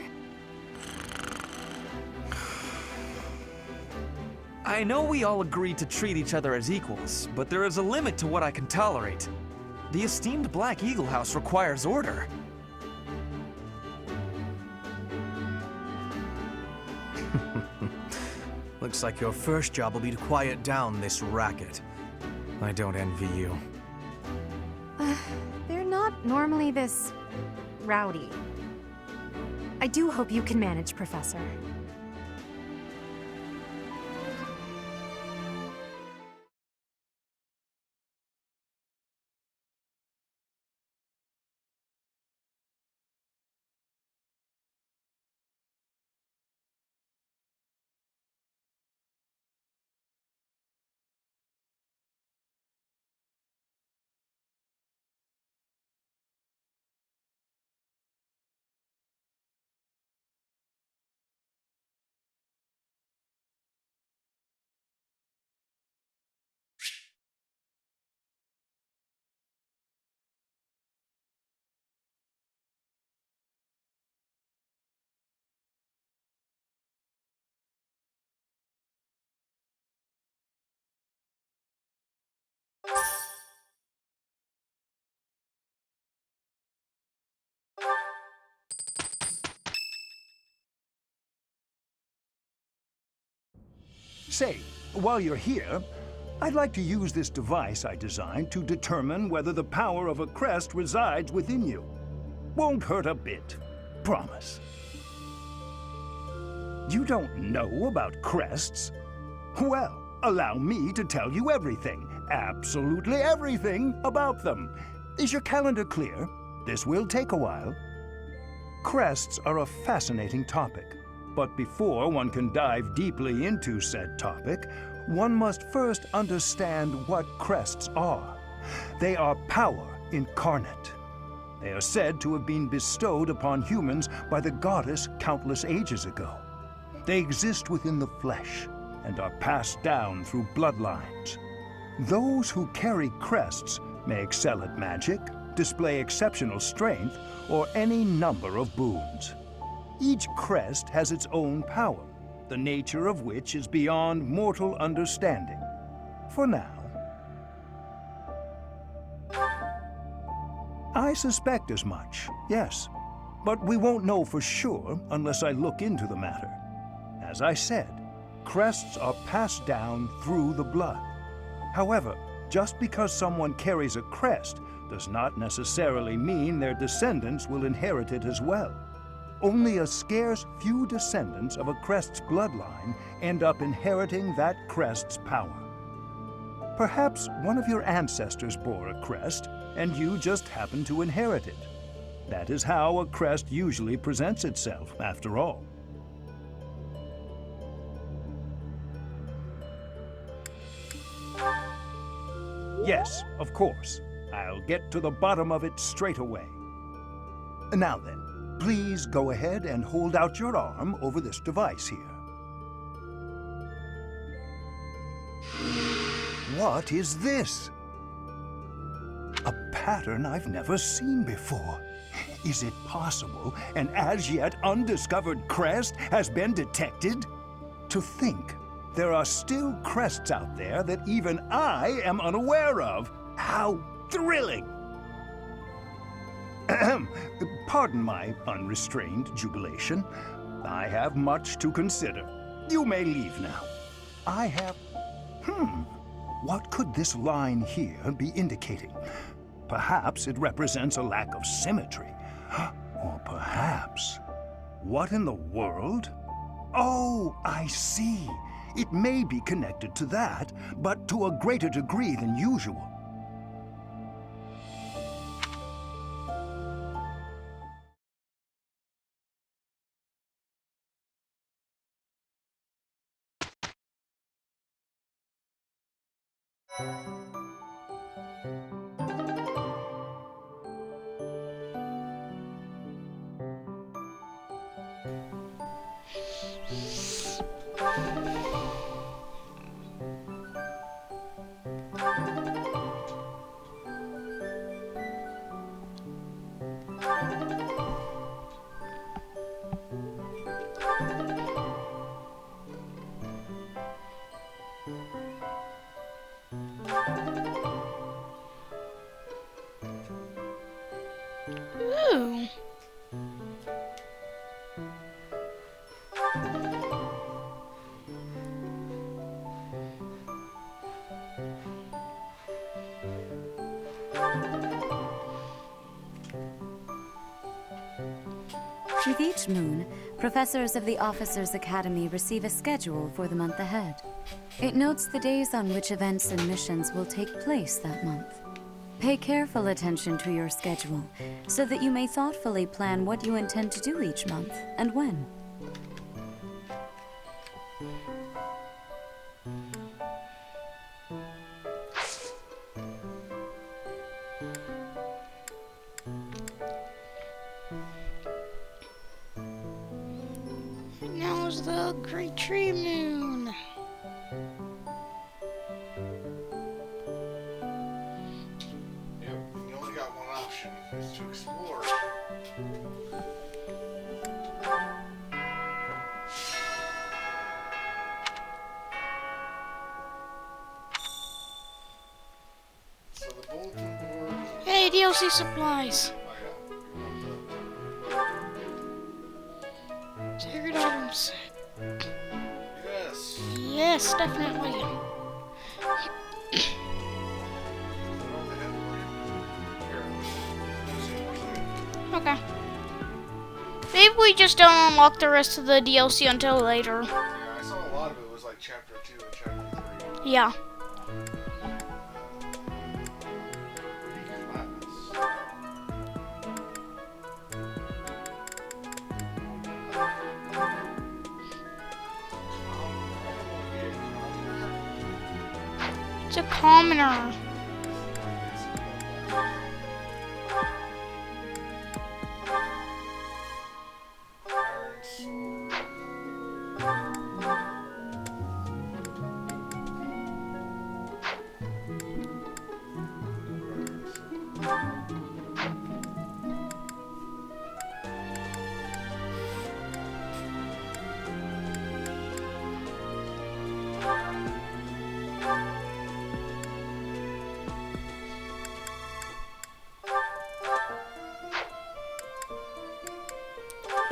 I know we all agree to treat each other as equals, but there is a limit to what I can tolerate. The esteemed Black Eagle House requires order. Looks like your first job will be to quiet down this racket. I don't envy you. They're not normally this rowdy. I do hope you can manage, Professor. Say, while you're here, I'd like to use this device I designed to determine whether the power of a crest resides within you. Won't hurt a bit. Promise. You don't know about crests? Well, allow me to tell you everything, absolutely everything about them. Is your calendar clear? This will take a while. Crests are a fascinating topic, but before one can dive deeply into said topic, one must first understand what crests are. They are power incarnate. They are said to have been bestowed upon humans by the goddess countless ages ago. They exist within the flesh and are passed down through bloodlines. Those who carry crests may excel at magic, display exceptional strength, or any number of boons. Each crest has its own power, the nature of which is beyond mortal understanding. For now. I suspect as much, yes. But we won't know for sure unless I look into the matter. As I said, crests are passed down through the blood. However, just because someone carries a crest does not necessarily mean their descendants will inherit it as well. Only a scarce few descendants of a crest's bloodline end up inheriting that crest's power. Perhaps one of your ancestors bore a crest, and you just happen to inherit it. That is how a crest usually presents itself, after all. Yes, of course. I'll get to the bottom of it straight away. Now then, please go ahead and hold out your arm over this device here. What is this? A pattern I've never seen before. Is it possible an as-yet undiscovered crest has been detected? To think there are still crests out there that even I am unaware of. How thrilling! Pardon my unrestrained jubilation. I have much to consider. You may leave now. I have... What could this line here be indicating? Perhaps it represents a lack of symmetry. Or perhaps... What in the world? Oh, I see. It may be connected to that, but to a greater degree than usual. Ooh. With each moon, professors of the Officers' Academy receive a schedule for the month ahead. It notes the days on which events and missions will take place that month. Pay careful attention to your schedule, so that you may thoughtfully plan what you intend to do each month, and when. Now's the Great Tree Moon. Yep, you only got one option, is to explore. So the bulletin board... Hey, DLC supplies. Sacred items. Yes. Yes, definitely. Okay. Maybe we just don't unlock the rest of the DLC until later. Yeah, I saw a lot of it was like chapter 2 and chapter 3. Yeah. It's a commoner.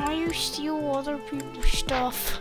Why you steal other people's stuff?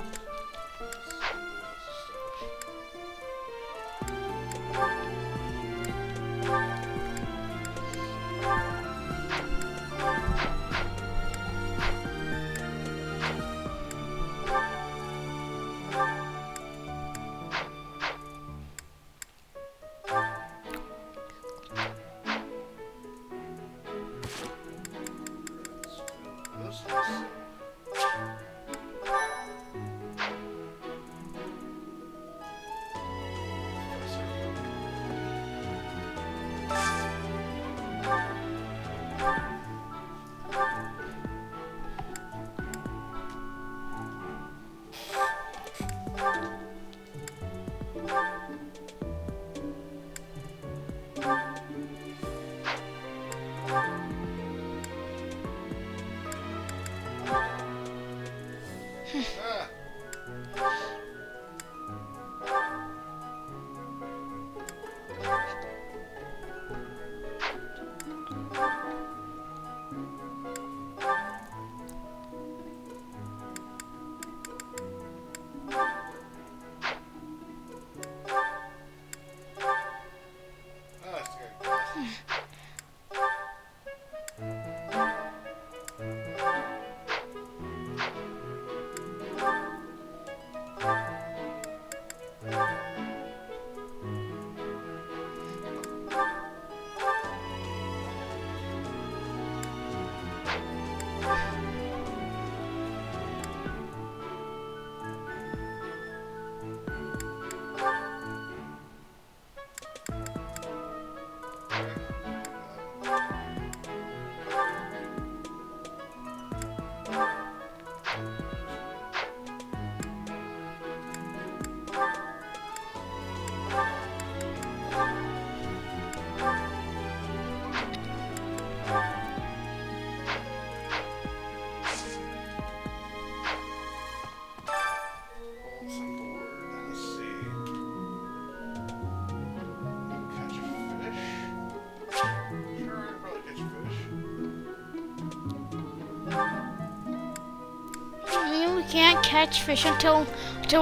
Can't catch fish until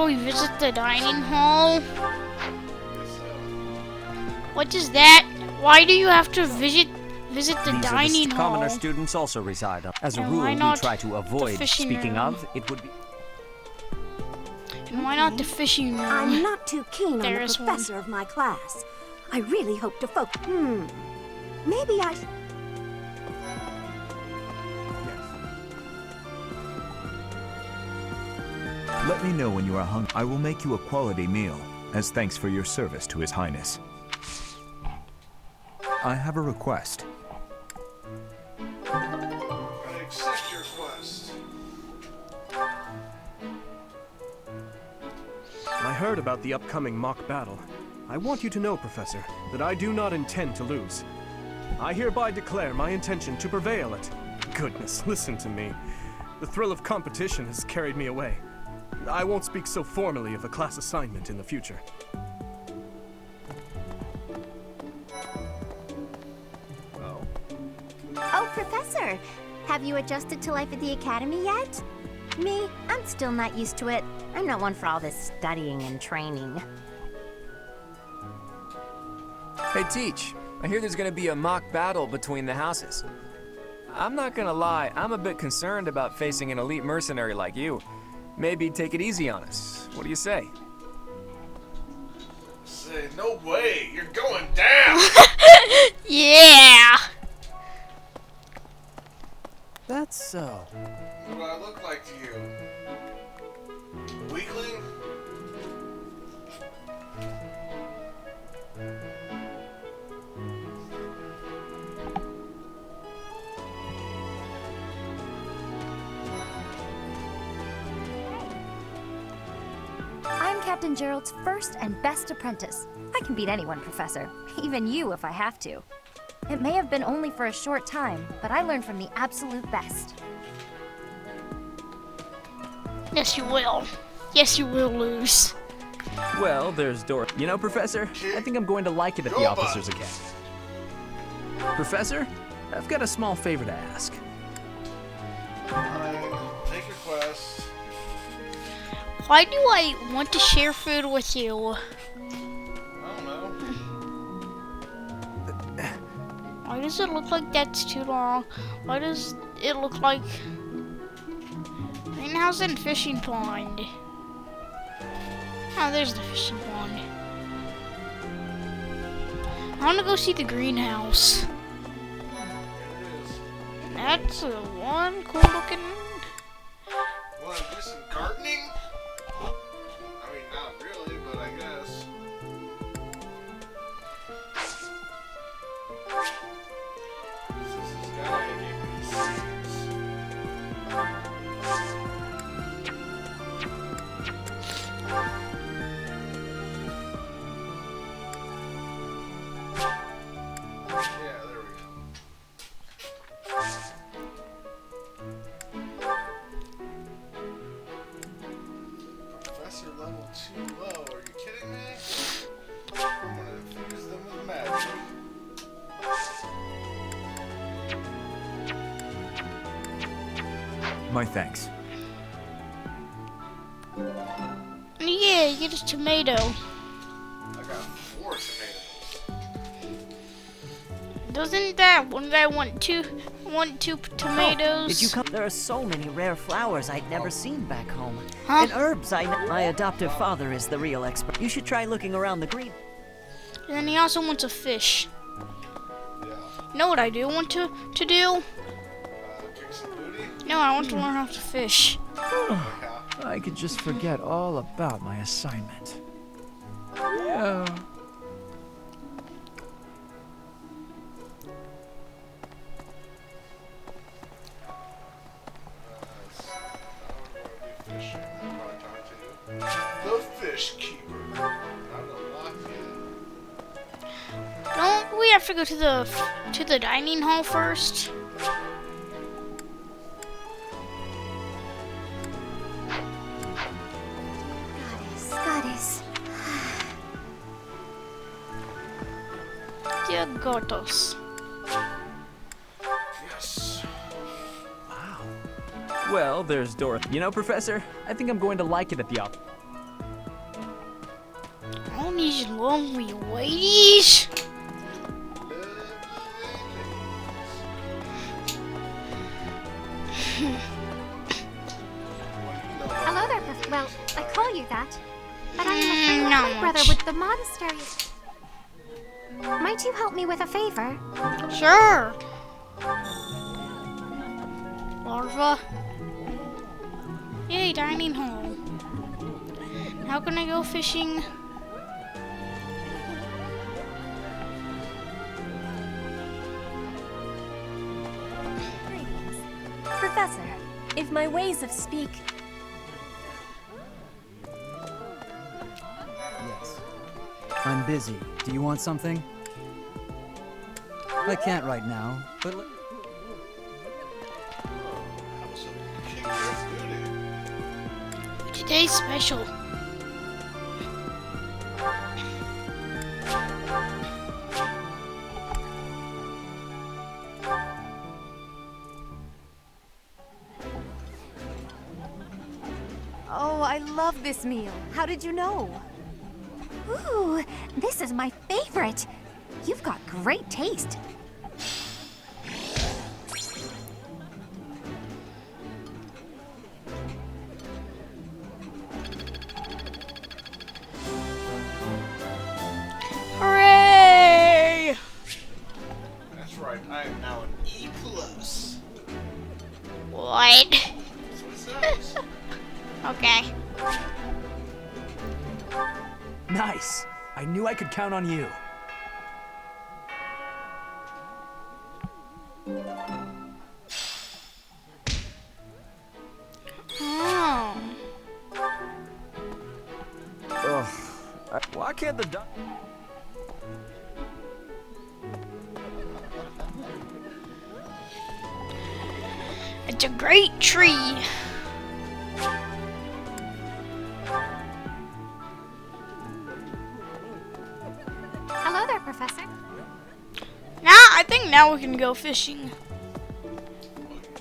we visit the dining hall. What is that? Why do you have to visit the dining hall? Commoner students also reside. As a And rule, why we not try to avoid. the fishing Speaking room? of, it would be. And why not the fishing room? I'm not too keen on There the is professor of my class. I really hope to focus. Maybe I. Let me know when you are hungry. I will make you a quality meal, as thanks for your service to His Highness. I have a request. I accept your request. I heard about the upcoming mock battle. I want you to know, Professor, that I do not intend to lose. I hereby declare my intention to prevail at... Goodness, listen to me. The thrill of competition has carried me away. I won't speak so formally of a class assignment in the future. Oh, Professor! Have you adjusted to life at the Academy yet? Me? I'm still not used to it. I'm not one for all this studying and training. Hey, Teach. I hear there's gonna be a mock battle between the houses. I'm not gonna lie, I'm a bit concerned about facing an elite mercenary like you. Maybe take it easy on us. What do you say? Say, no way, you're going down! Yeah! That's so. What do I look like to you? Weakling? I'm Captain Gerald's first and best apprentice. I can beat anyone, Professor. Even you, if I have to. It may have been only for a short time, but I learned from the absolute best. Yes, you will. Yes, you will lose. Well, there's Dor. You know, Professor, I think I'm going to like it at the Officers Academy. Professor, I've got a small favor to ask. I'm taking Why do I want to share food with you? I don't know. Why does it look like that's too long? Why does it look like greenhouse and fishing pond? Oh, there's the fishing pond. I want to go see the greenhouse. That's one cool looking. Want to do some gardening? I mean, not really, but I guess. This is guy gave me these seeds. Yeah, there we go. Professor level 2 low, are you kidding me? I'm gonna infuse them with magic. My thanks. Yeah, you get a tomato. I got 4 tomatoes. Doesn't that one guy want two tomatoes? Did you come? There are so many rare flowers I'd never seen back home. Huh? And herbs my adoptive father is the real expert. You should try looking around the green. And then he also wants a fish. Yeah. You know what I do want to do? Kick some booty? No, I want to learn how to fish. I could just forget all about my assignment. Yeah. The fish keeper. I'm unlocked yet. Don't we have to go to the dining hall first? Goddess. Dear Goddess. Yes. Well, there's Dorothy. You know, Professor, I think I'm going to like it at the office. All these lonely ladies. Hello there, well, I call you that. But I am afraid not my brother much. with the monastery. Might you help me with a favor? Sure. Larva. Yay, dining hall. How can I go fishing? Professor, if my ways of speak... Yes. I'm busy. Do you want something? I can't right now, but... Today's special. Oh, I love this meal. How did you know? Ooh, this is my favorite. You've got great taste. Hooray! That's right, I am now an E+. What? That's what it says. Okay. Nice. I knew I could count on you. Oh. Ugh. Why can't the It's a great tree. Hello there, Professor. Now, I think now we can go fishing.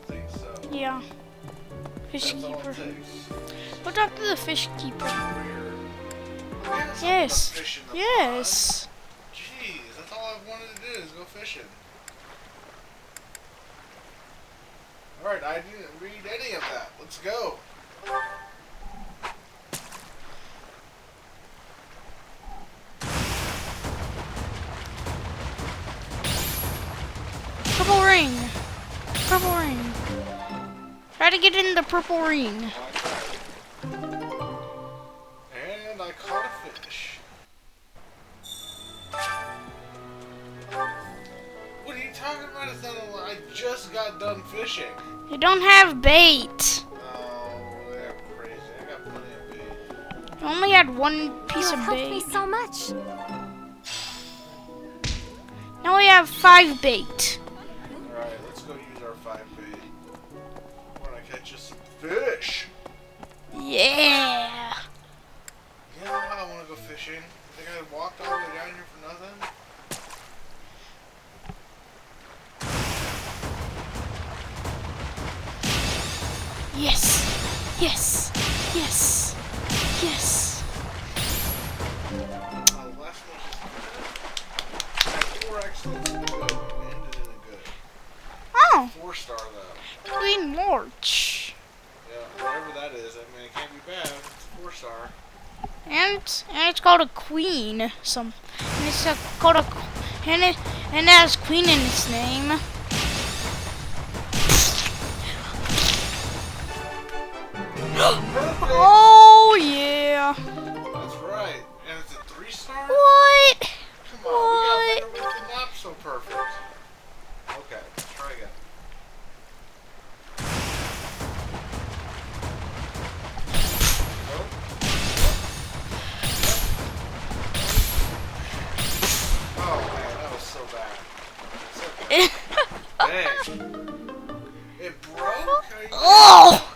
Think so. Yeah. Fish That's all keeper. it takes. Go talk to the fish keeper. Yeah, Yes. fishing the Yes. pond. Jeez, that's all I wanted to do is go fishing. Alright, I didn't read any of that. Let's go. Purple ring. Purple ring. Try to get in the purple ring. And I caught a fish. What are you talking about? It's not a, I just got done fishing. You don't have bait. Oh, they're crazy. I got plenty of bait. You only had one piece You of have helped bait. me so much. Now we have 5 bait. Alright, let's go use our 5 bait. We're gonna catch us some fish. Yeah. Yeah, I wanna go fishing. You think I walked all the way down here for nothing? Yes. Yes. Yes. Yes. Oh, the last one was 4 excellence and good. It ended in a good. Oh. 4-star though. Queen March. Yeah, whatever that is, I mean, it can't be bad. It's 4-star. And it's called a queen. And it's called a and it has queen in its name. Oh yeah. That's right. And it's a 3-star? What? Come on, we got better with the not so perfect. Okay, let's try again. Oh man, that was so bad. Dang. It broke? Oh!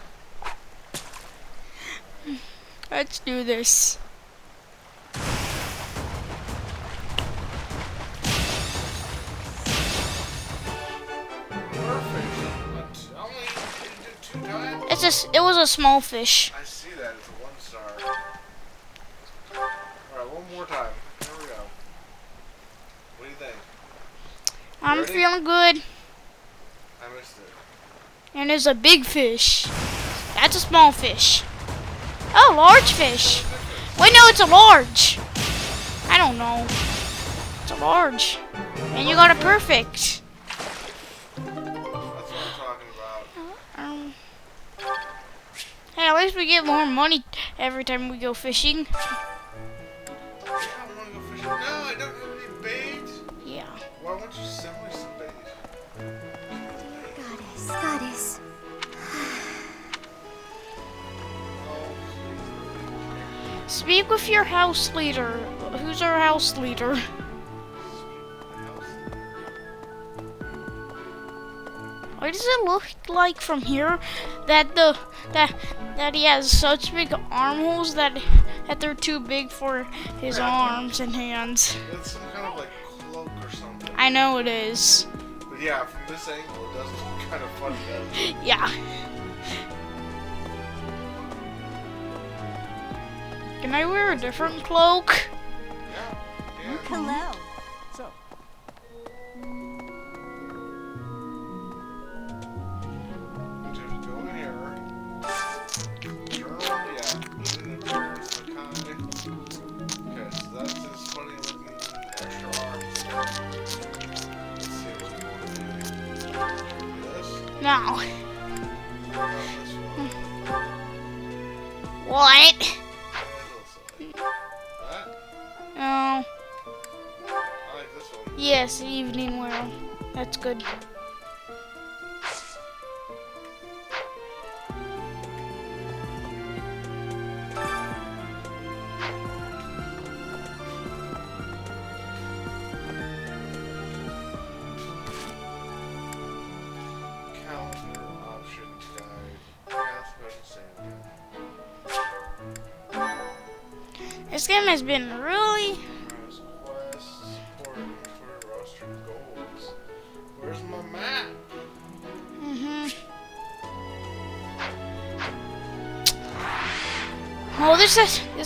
Let's do this. It was a small fish. I see that. It's a 1-star. Alright, one more time. Here we go. What do you think? I'm Ready? feeling good. I missed it. And there's a big fish. That's a small fish. Oh, large fish. Wait, no, it's a large. I don't know. It's a large. And you got it perfect. That's what I'm talking about. Hey, at least we get more money every time we go fishing. Yeah, I want to go fishing. No, I don't have any bait. Yeah. Why don't you send me some bait? Goddess. Speak with your house leader. Who's our house leader? Why does it look like from here that that he has such big armholes that they're too big for his arms and hands? It's some kind of like cloak or something. I know it is. But yeah, from this angle it does look kind of funny, doesn't it? Yeah. Can I wear a different cloak? Yeah. Hello. So, Just go in here. Turn on, yeah. Put it in appearance, Makai. Okay, so that's his funny looking extra arms. Let's see what we want to do. This? No. This one. What? That? No. I like this one. Yes, evening wear. That's good. Calendar options guide. Yeah, special save. This game has been really... Quest, support, inventory, roster, goals. Where's my map? Well, this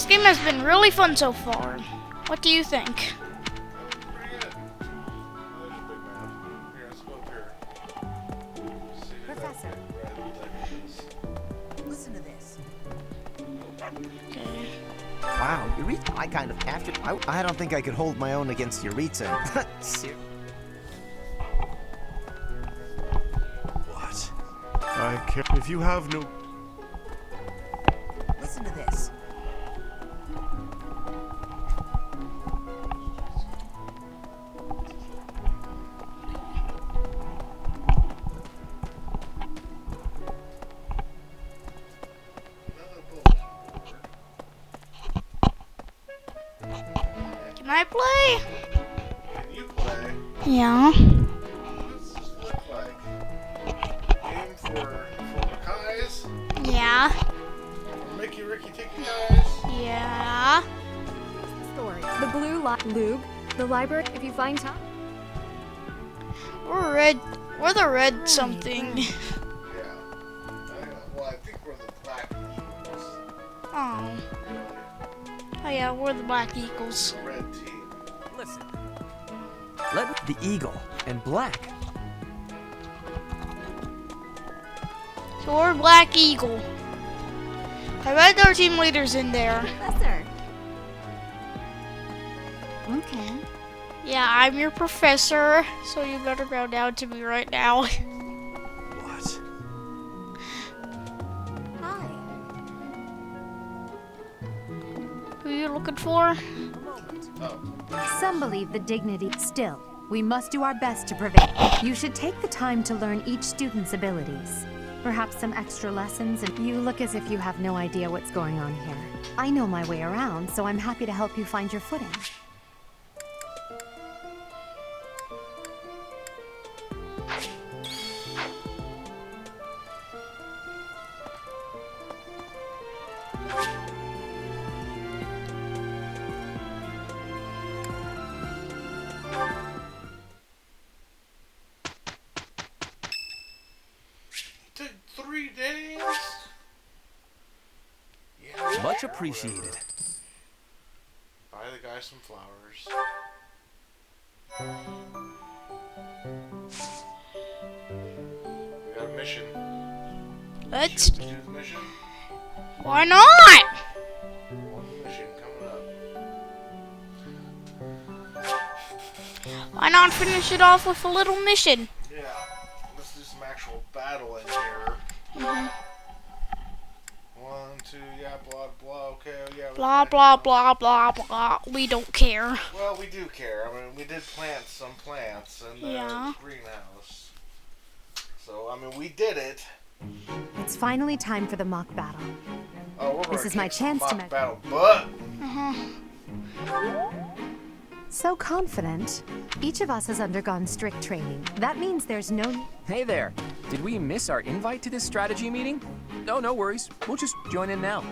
game has been really fun so far. What do you think? Professor, listen to this. Okay. Wow, Eureka, I kind of captured. I don't think I could hold my own against Eureka. What? I can't. If you have no. Listen to this. Can I play? Can you play? Yeah. What's this look like? Game for Makai's? Yeah. For Mickey, Ricky, Tiki Ties? Yeah. Story. The blue lube. The library. If you find time. We're red. We're the red something. Yeah. Well, I think we're the Black Eagles. Oh. Oh yeah, we're the Black Eagles. Red team. Listen. Let the eagle and black. So we're Black Eagle. I bet our team leader's in there. Professor. Okay. Yeah, I'm your professor, so you better bow down to me right now. What? Hi. Who are you looking for? Some believe the dignity. Still, we must do our best to prevail. You should take the time to learn each student's abilities. Perhaps some extra lessons, and you look as if you have no idea what's going on here. I know my way around, so I'm happy to help you find your footing. Took 3 days? Yeah. Much appreciated. Buy the guy some flowers. We got a mission. Let's. Do the mission. Why not? One mission coming up. Why not finish it off with a little mission? Yeah. Let's do some actual battle in here. Mm-hmm. 1, 2, yeah, blah, blah, okay, yeah. Blah, blah, blah, blah, blah. We don't care. Well, we do care. I mean, we did plant some plants in the greenhouse. So, I mean, we did it. It's finally time for the mock battle. Oh, we're This is my chance to battle, but So confident. Each of us has undergone strict training. That means there's no... Hey there. Did we miss our invite to this strategy meeting? No, no worries. We'll just join in now.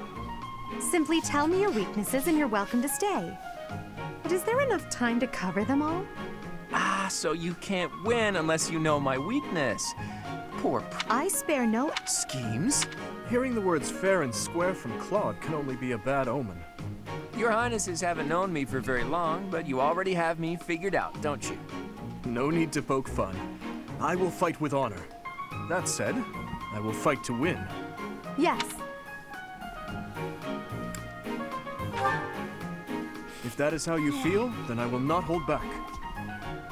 Simply tell me your weaknesses and you're welcome to stay. But is there enough time to cover them all? So you can't win unless you know my weakness. Poor I spare no... schemes. Hearing the words fair and square from Claude can only be a bad omen. Your Highnesses haven't known me for very long, but you already have me figured out, don't you? No need to poke fun. I will fight with honor. That said, I will fight to win. Yes. If that is how you feel, then I will not hold back.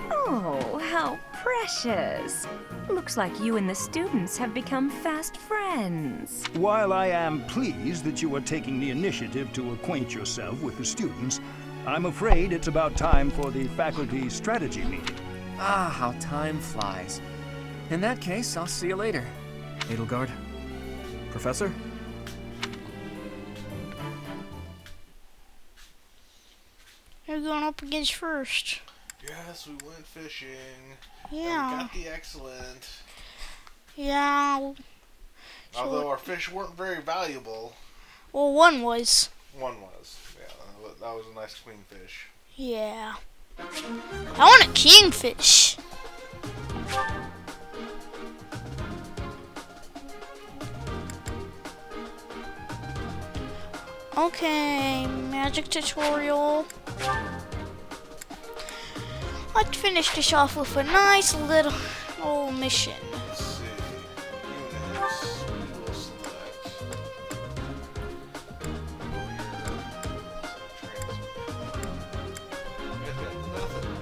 Oh, how precious. Looks like you and the students have become fast friends. While I am pleased that you are taking the initiative to acquaint yourself with the students, I'm afraid it's about time for the faculty strategy meeting. Ah, how time flies. In that case, I'll see you later. Edelgard. Professor? Who's going up against first? yes, we went fishing. Yeah. And we got the excellent. Yeah. Although our fish weren't very valuable. Well, one was. One was. Yeah, that was a nice queen fish. Yeah. I want a kingfish. Okay, magic tutorial. Let's finish this off with a nice little mission. Let's see. Units. We will select. I've got nothing.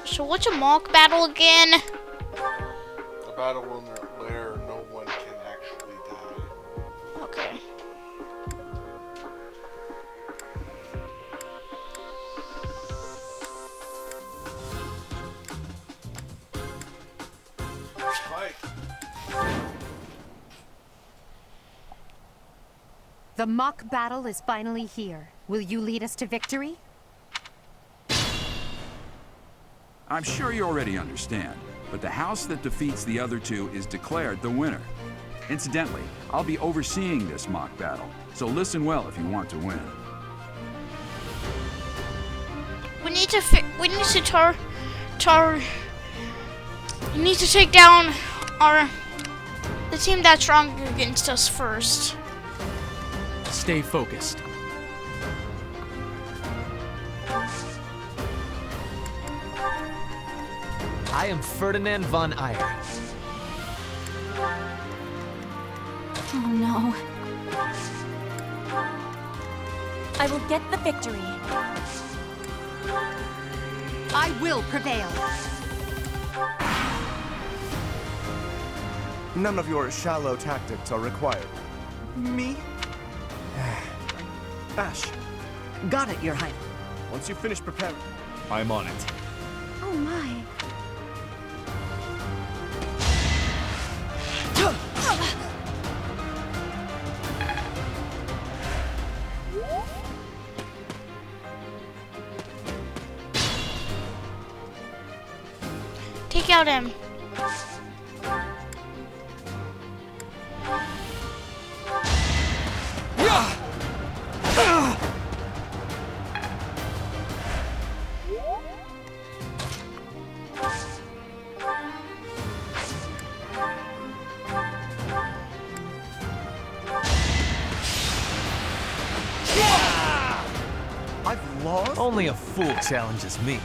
So what's a mock battle again? A battle where no one can actually die. Okay. Fight. The mock battle is finally here. Will you lead us to victory? I'm sure you already understand, but the house that defeats the other two is declared the winner. Incidentally, I'll be overseeing this mock battle, so listen well if you want to win. We need to take down the team that's stronger against us first. Stay focused. I am Ferdinand von Eyre. Oh no. I will get the victory. I will prevail. None of your shallow tactics are required. Me? Ash. Got it, Your Highness. Once you finish preparing, I'm on it. Oh my. Take out him. I've lost? Only a fool challenges me.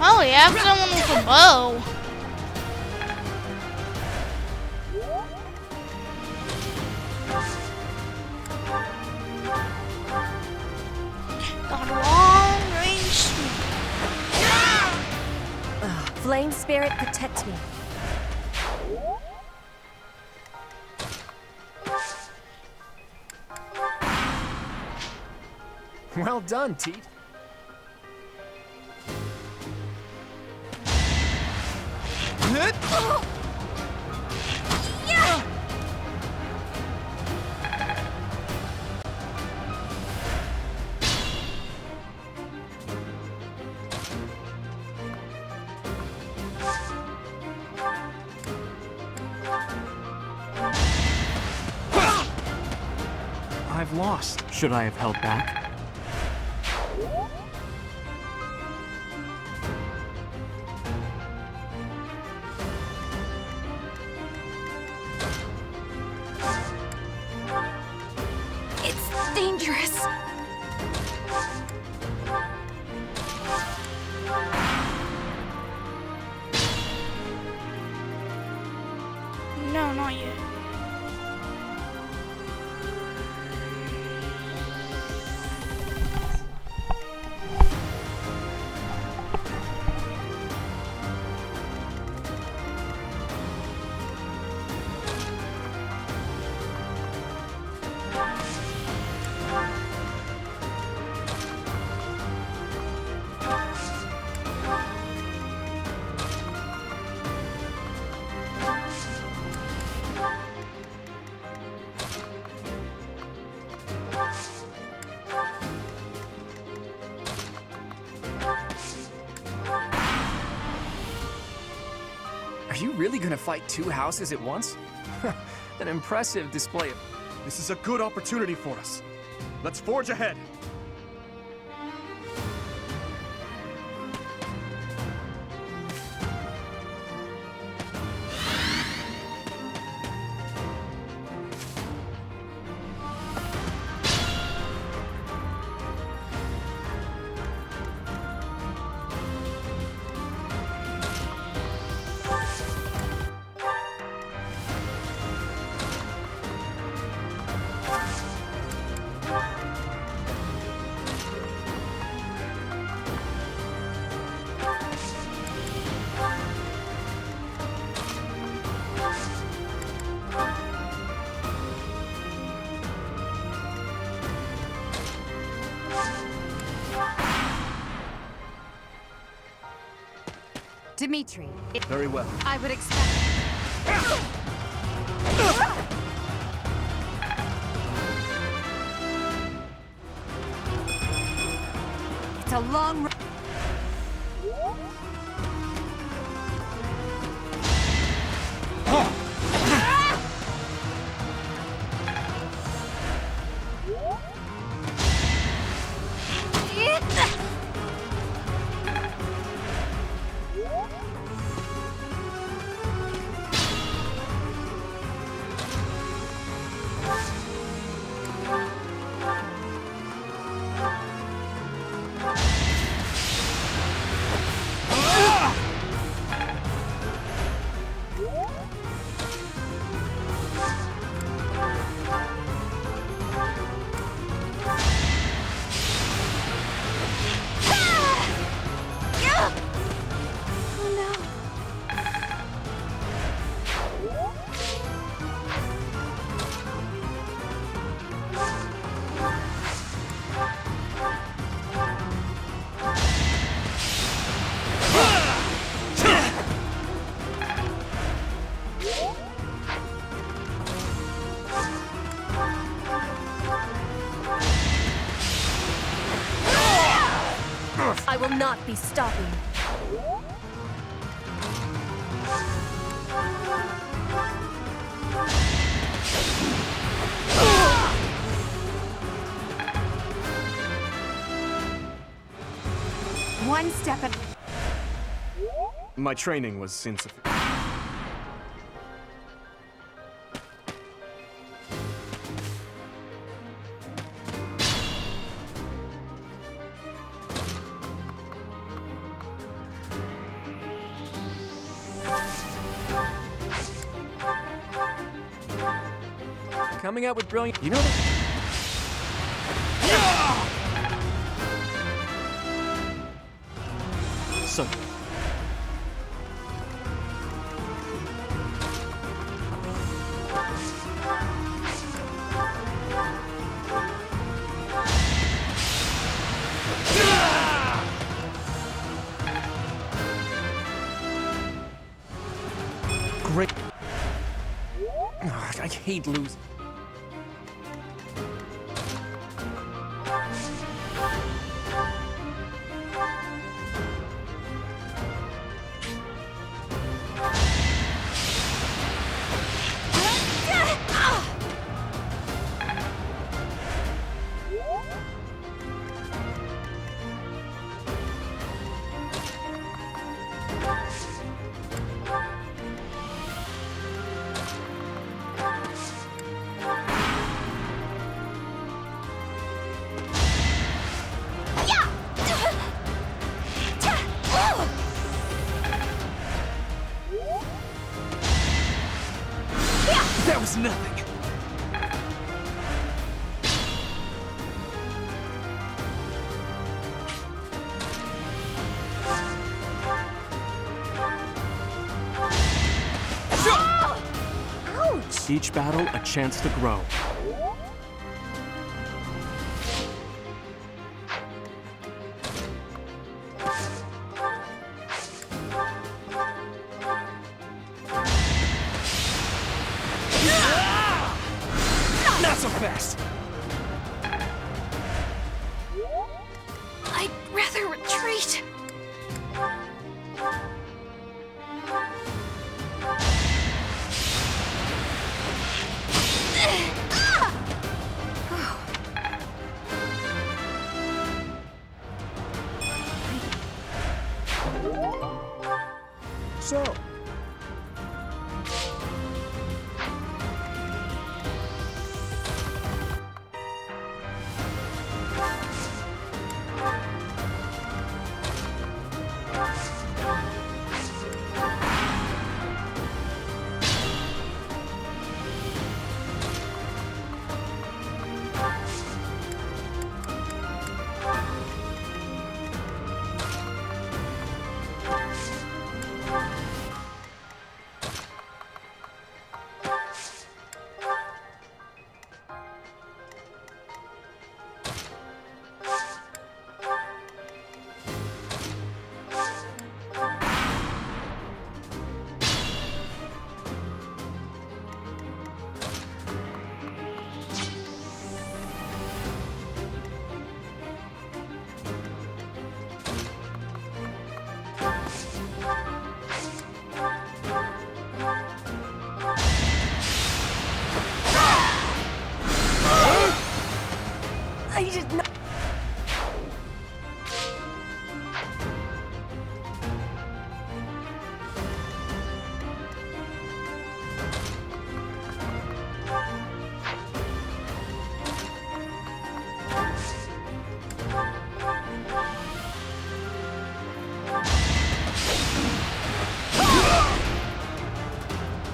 Oh, you have someone with a bow. Got a long range. Flame spirit, protect me. Well done, Teet. I've lost. Should I have held back? It's dangerous. No, not yet. you really gonna fight 2 houses at once? An impressive display of... This is a good opportunity for us. Let's forge ahead. Dimitri. Very well. I would expect... It's a long... I will not be stopping. One step at... My training was insufficient. Coming out with brilliant... You know that... So... Great... Ugh, I hate losing. That was nothing. Ouch! Each battle, a chance to grow. Not so fast. I'd rather retreat. so? I did not.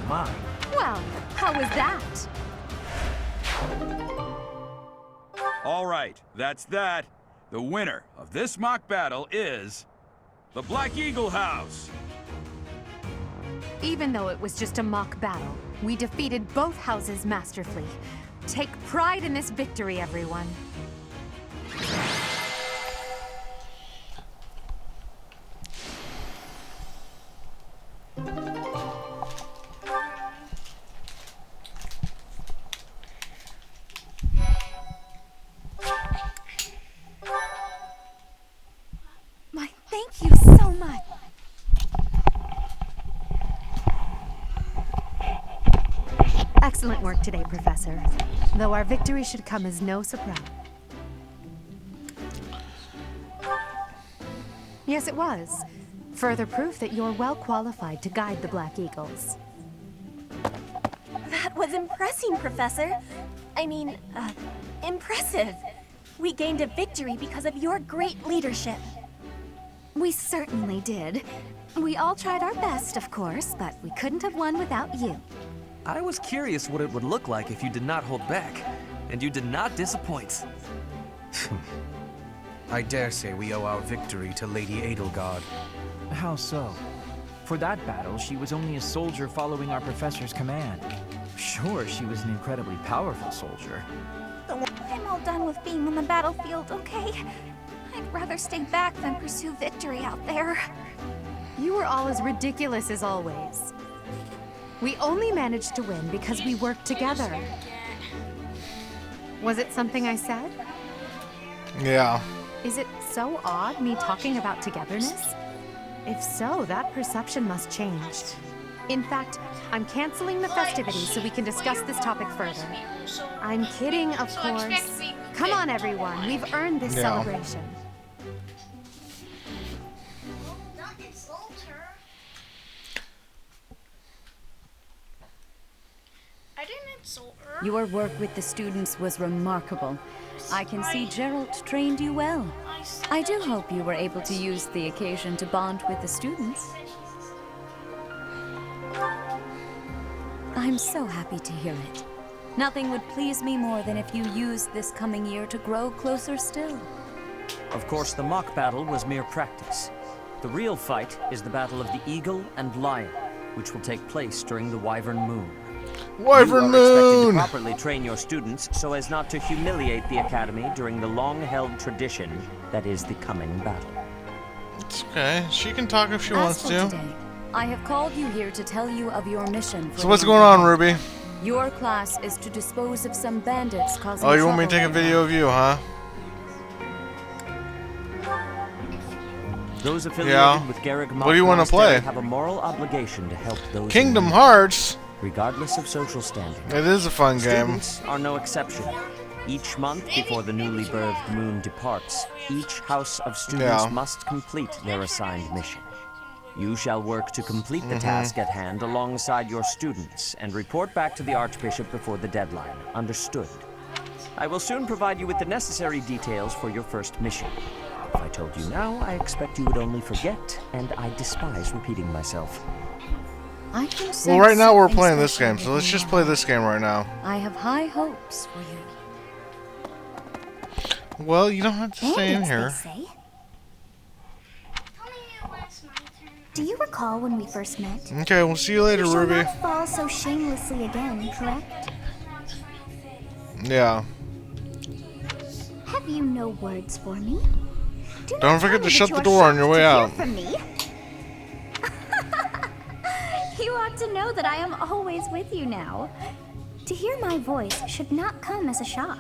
My. Well, how was that? All right, that's that. The winner of this mock battle is the Black Eagle House. Even though it was just a mock battle, we defeated both houses masterfully. Take pride in this victory, everyone. Thank you so much. Excellent work today, Professor. Though our victory should come as no surprise. Yes, it was. Further proof that you're well qualified to guide the Black Eagles. That was impressive, Professor. I mean, impressive. We gained a victory because of your great leadership. We certainly did. We all tried our best, of course, but we couldn't have won without you. I was curious what it would look like if you did not hold back, and you did not disappoint. I dare say we owe our victory to Lady Edelgard. How so? For that battle, she was only a soldier following our professor's command. Sure, she was an incredibly powerful soldier. I'm all done with being on the battlefield, okay? I'd rather stay back than pursue victory out there. You were all as ridiculous as always. We only managed to win because we worked together. Was it something I said? Yeah. Is it so odd, me talking about togetherness? If so, that perception must change. In fact, I'm canceling the festivities so we can discuss this topic further. I'm kidding, of course. Come on, everyone. We've earned this celebration. Your work with the students was remarkable. I can see Gerald trained you well. I do hope you were able to use the occasion to bond with the students. I'm so happy to hear it. Nothing would please me more than if you used this coming year to grow closer still. Of course, the mock battle was mere practice. The real fight is the battle of the Eagle and Lion, which will take place during the Wyvern Moon. Wyvern You are expected Moon! to properly train your students so as not to humiliate the Academy during the long-held tradition that is the coming battle. It's okay. She can talk if she wants for to. Today, I have called you here to tell you of your mission. So what's going on, Ruby? Your class is to dispose of some bandits causing Oh, you want me to trouble take a video of you, huh? Those affiliated with Garrick What do you want to play? have a moral obligation to help those Kingdom in need, Hearts? regardless of social standing. It is a fun game. Students are no exception. Each month before the newly birthed moon departs, each house of students must complete their assigned mission. You shall work to complete the task at hand alongside your students and report back to the Archbishop before the deadline. Understood? I will soon provide you with the necessary details for your first mission. If I told you now, I expect you would only forget, and I despise repeating myself. I can sense Well, right now we're something playing this special game, so let's within just you. play this game right now. I have high hopes for you. Well, you don't have to stay in Bandits, here. they say. Do you recall when we first met? Okay, we'll see you later, You shall Ruby. not fall so shamelessly again, correct? Yeah. Have you no words for me? Do Don't not forget tell to me shut that the you door are on your shocked way to out. hear from me. You ought to know that I am always with you now. To hear my voice should not come as a shock.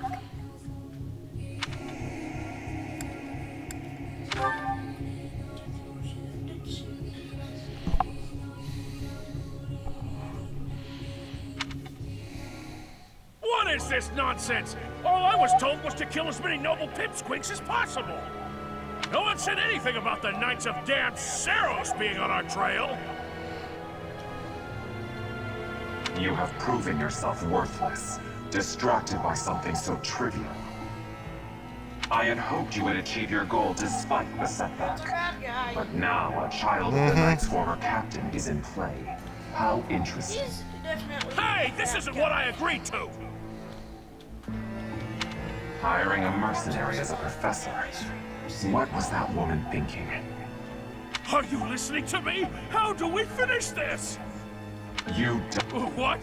What is this nonsense? All I was told was to kill as many noble pipsqueaks as possible. No one said anything about the Knights of Damn Saros being on our trail. You have proven yourself worthless, distracted by something so trivial. I had hoped you would achieve your goal despite the setback. But now a child of the Knight's former captain is in play. How interesting. Hey, this isn't what I agreed to! Hiring a mercenary as a professor. What was that woman thinking? Are you listening to me? How do we finish this? You What?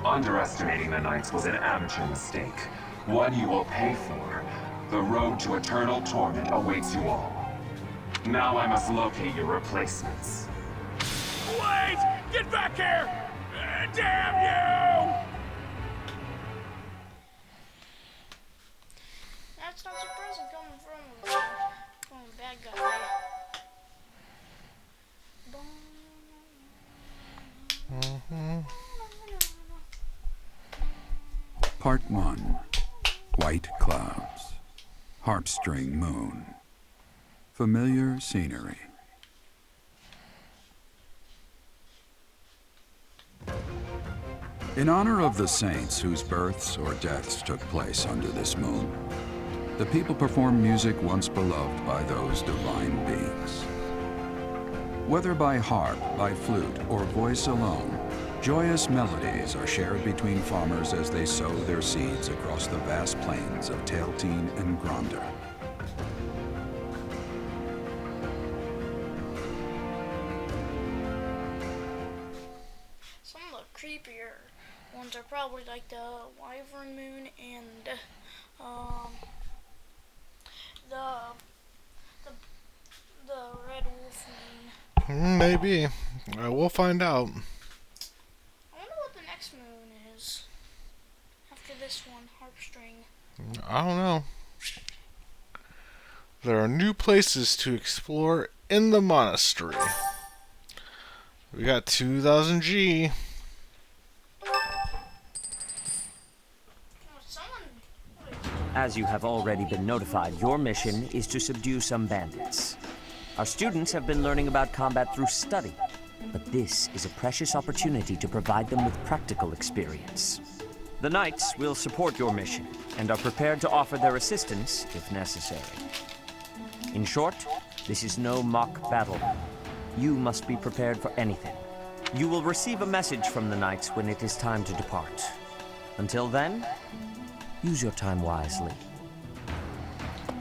Underestimating the Knights was an amateur mistake. One you will pay for. The road to eternal torment awaits you all. Now I must locate your replacements. Wait! Get back here! Damn you! That's not surprising coming from a bad guy. Part 1. White clouds. Harpstring moon. Familiar scenery. In honor of the saints whose births or deaths took place under this moon, the people perform music once beloved by those divine beings. Whether by harp, by flute, or voice alone, joyous melodies are shared between farmers as they sow their seeds across the vast plains of Tailteen and Gronder. Some of the creepier ones are probably like the Wyvern Moon and the Red Wolf Moon. Maybe. We'll find out. I wonder what the next moon is. After this one, Harpstring. I don't know. There are new places to explore in the monastery. We got 2000 G. As you have already been notified, your mission is to subdue some bandits. Our students have been learning about combat through study, but this is a precious opportunity to provide them with practical experience. The Knights will support your mission and are prepared to offer their assistance if necessary. In short, this is no mock battle. You must be prepared for anything. You will receive a message from the Knights when it is time to depart. Until then, use your time wisely.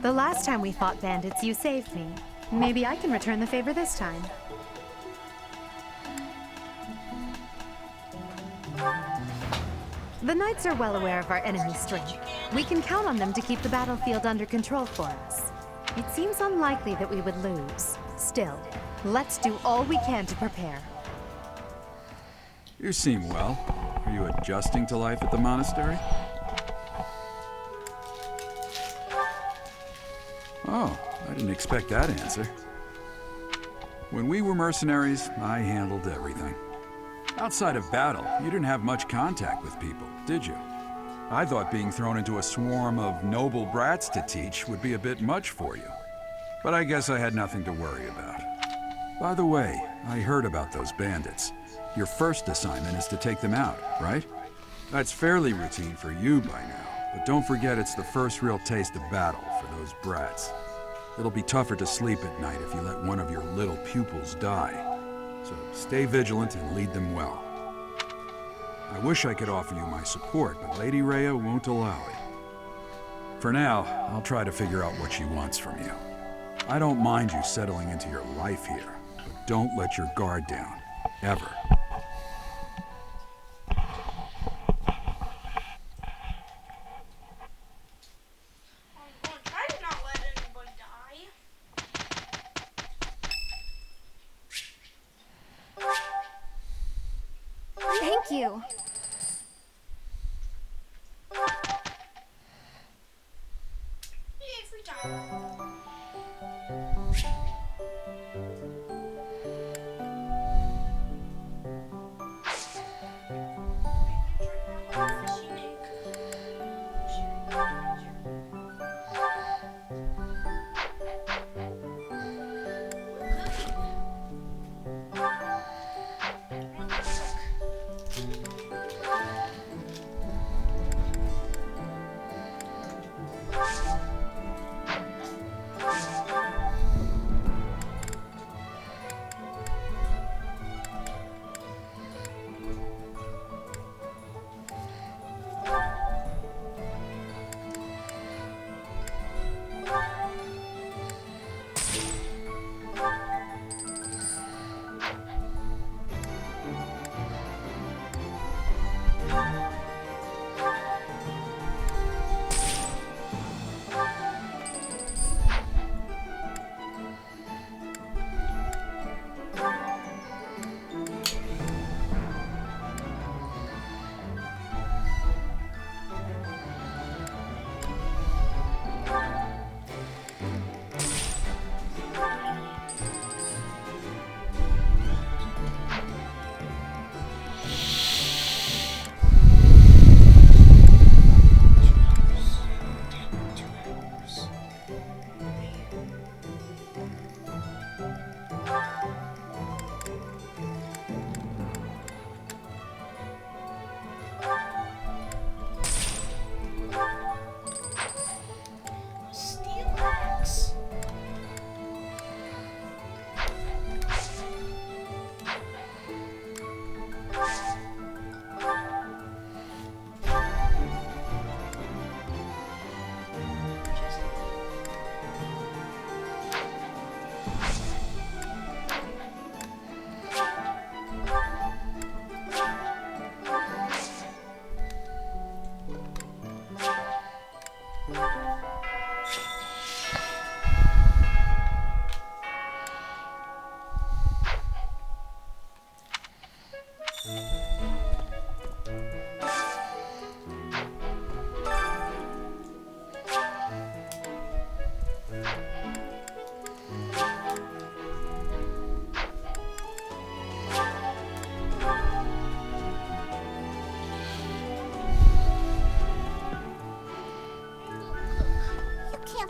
The last time we fought bandits, you saved me. Maybe I can return the favor this time. The Knights are well aware of our enemy's strength. We can count on them to keep the battlefield under control for us. It seems unlikely that we would lose. Still, let's do all we can to prepare. You seem well. Are you adjusting to life at the monastery? Oh, I didn't expect that answer. When we were mercenaries, I handled everything. Outside of battle, you didn't have much contact with people, did you? I thought being thrown into a swarm of noble brats to teach would be a bit much for you. But I guess I had nothing to worry about. By the way, I heard about those bandits. Your first assignment is to take them out, right? That's fairly routine for you by now, but don't forget it's the first real taste of battle for those brats. It'll be tougher to sleep at night if you let one of your little pupils die. So stay vigilant and lead them well. I wish I could offer you my support, but Lady Rhea won't allow it. For now, I'll try to figure out what she wants from you. I don't mind you settling into your life here, but don't let your guard down. Ever. Thank you. Yay, free time.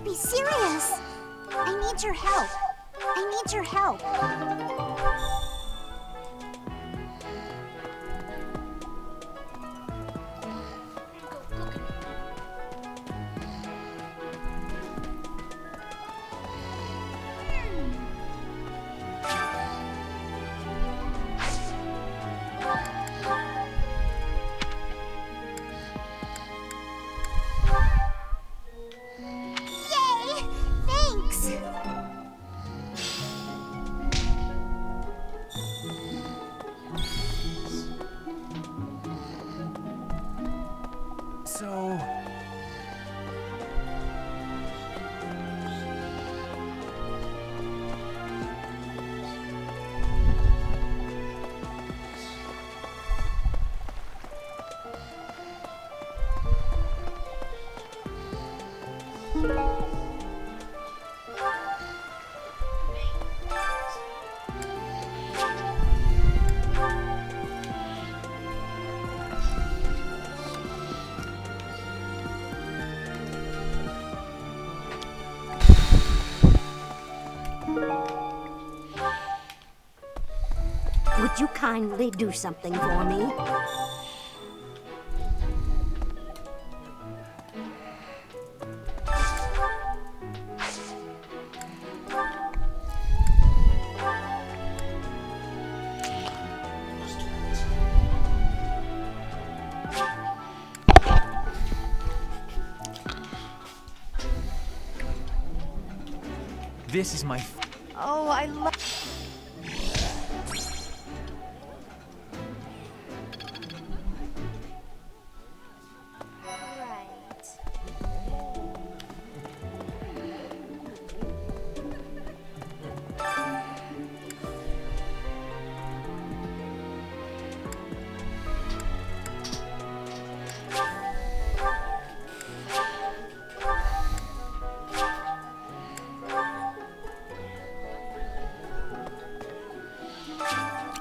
Be serious. I need your help. I need your help. Would you kindly do something for me? This is my... Oh, I love...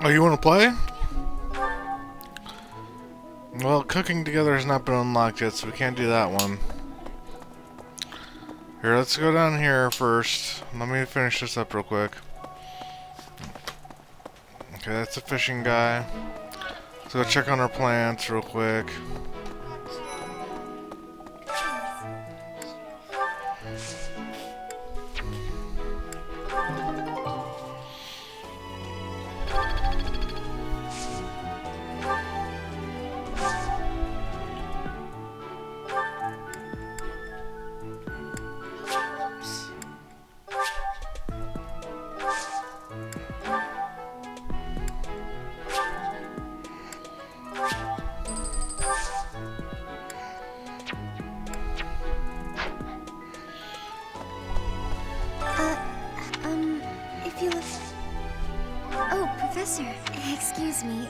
Oh, you want to play? Well, cooking together has not been unlocked yet, so we can't do that one. Here, let's go down here first. Let me finish this up real quick. Okay, that's the fishing guy. Let's go check on our plants real quick. If you look... Oh, Professor, excuse me.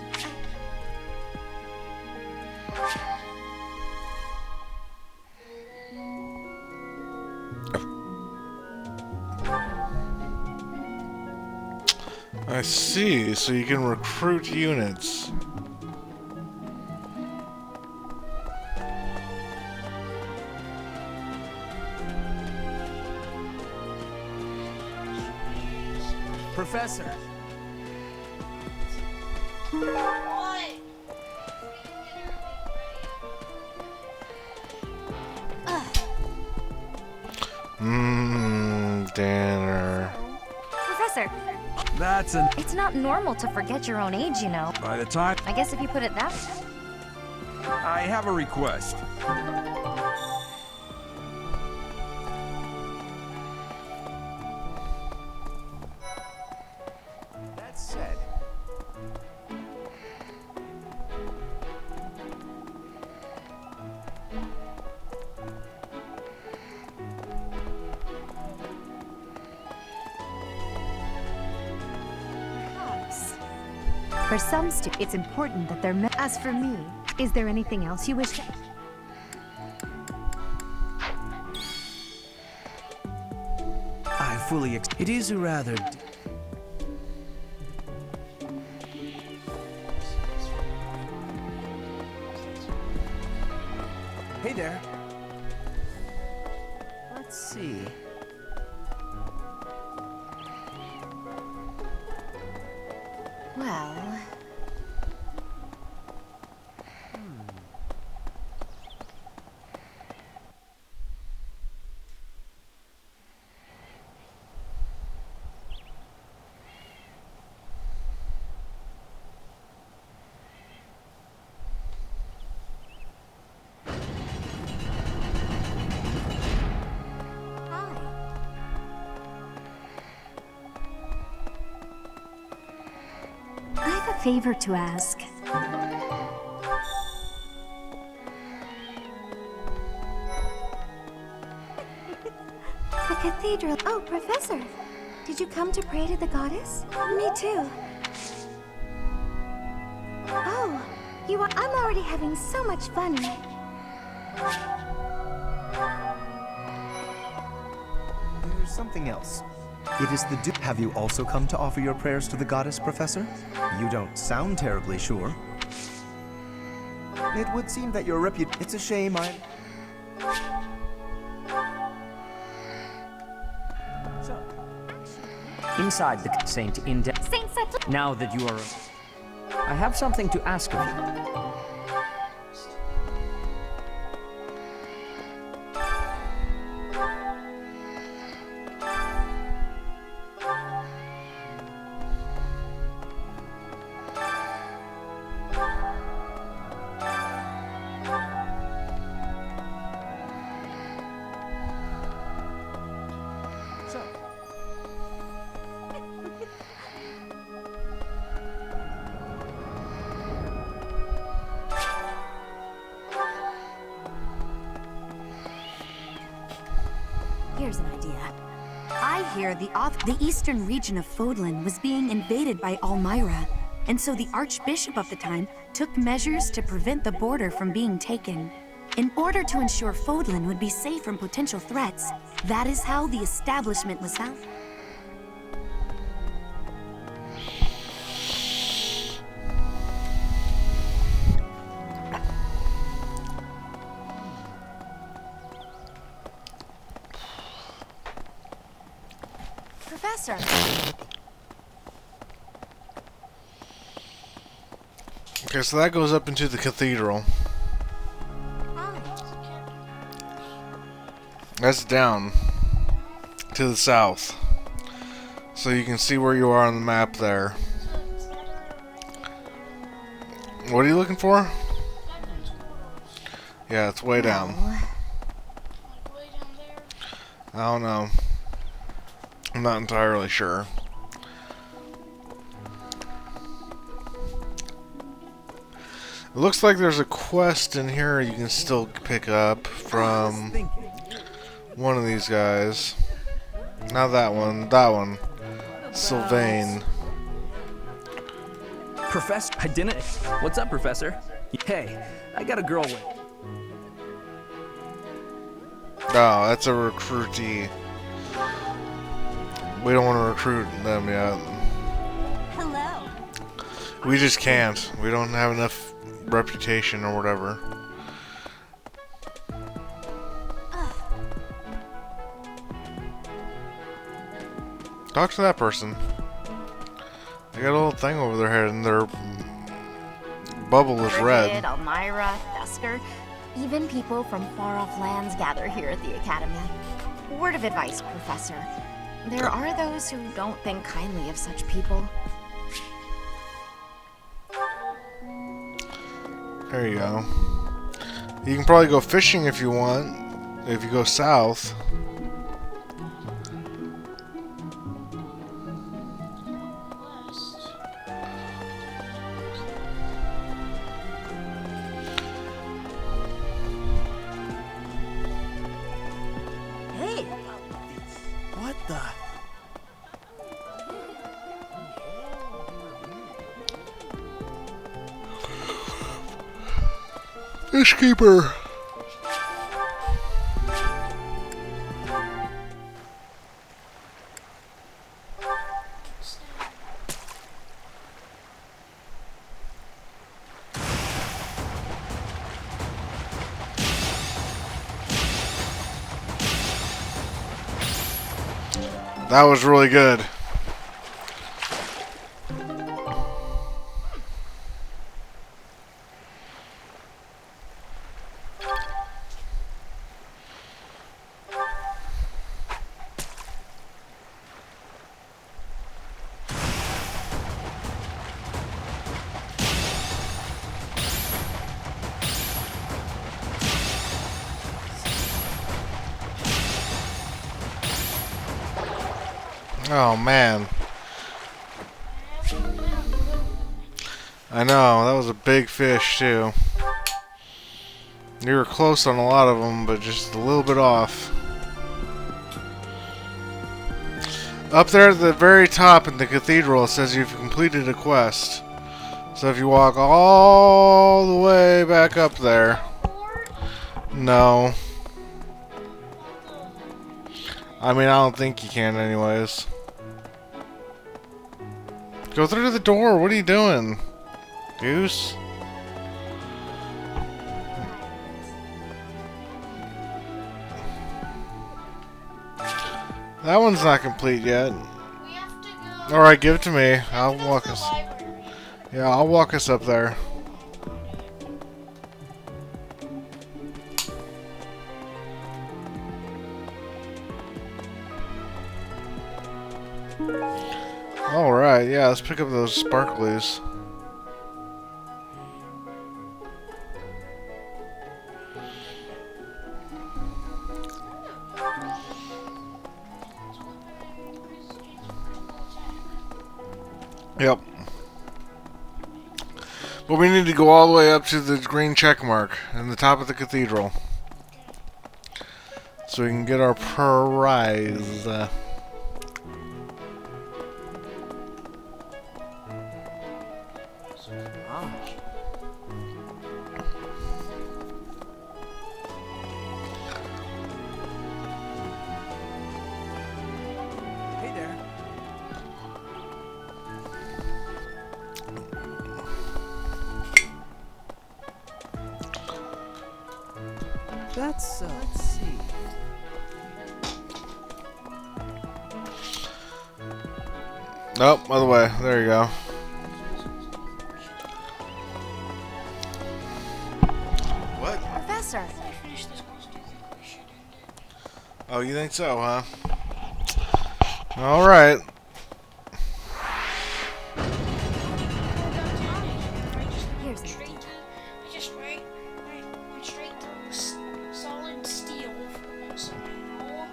I see, so you can recruit units. Professor! Dinner. Professor! That's an... It's not normal to forget your own age, you know. By the time... I guess if you put it that way. I have a request. That said... For some students, it's important that they're As for me, is there anything else you wish to... I fully It is a rather... Hey there. Let's see. Well... I have a favor to ask. The cathedral. Oh, Professor. Did you come to pray to the goddess? Me too. Oh, you are. I'm already having so much fun. There's something else. It is the Have you also come to offer your prayers to the goddess, Professor? You don't sound terribly sure. It would seem that your It's a shame Inside the Saint Inde... Saint Settle. Now that you are... I have something to ask of you. Here's an idea. I hear the eastern region of Fodlan was being invaded by Almyra, and so the Archbishop of the time took measures to prevent the border from being taken. In order to ensure Fodlan would be safe from potential threats, that is how the establishment was founded. Professor. Okay, so that goes up into the cathedral. That's down to the south. So you can see where you are on the map there. What are you looking for? Yeah, it's way down. I don't know. I'm not entirely sure. It looks like there's a quest in here you can still pick up from one of these guys. Not that one, that one. Sylvain. Professor, I didn't. What's up, Professor? Hey, I got a girl with. Oh, that's a recruitee. We don't want to recruit them yet. Hello. We just can't. We don't have enough reputation or whatever. Talk to that person. They got a little thing over their head and their bubble is red. Almyra, Thusker, even people from far-off lands gather here at the Academy. Word of advice, Professor. There are those who don't think kindly of such people. There you go. You can probably go fishing if you want, if you go south. Hey! What the? Fishkeeper! That was really good. Oh man. I know, that was a big fish too. You were close on a lot of them, but just a little bit off. Up there at the very top in the cathedral, it says you've completed a quest. So if you walk all the way back up there... No. I mean, I don't think you can anyways. Go through the door. What are you doing, Goose? That one's not complete yet. Alright, give it to me. I'll walk us. Yeah, I'll walk us up there. Alright, yeah, let's pick up those sparklies. Yep. But we need to go all the way up to the green check mark in the top of the cathedral. So we can get our prize. Let's see. Nope, other way. There you go. What? Professor. Oh, you think so, huh? Alright. Here's the deal. Just went straight through solid steel somehow.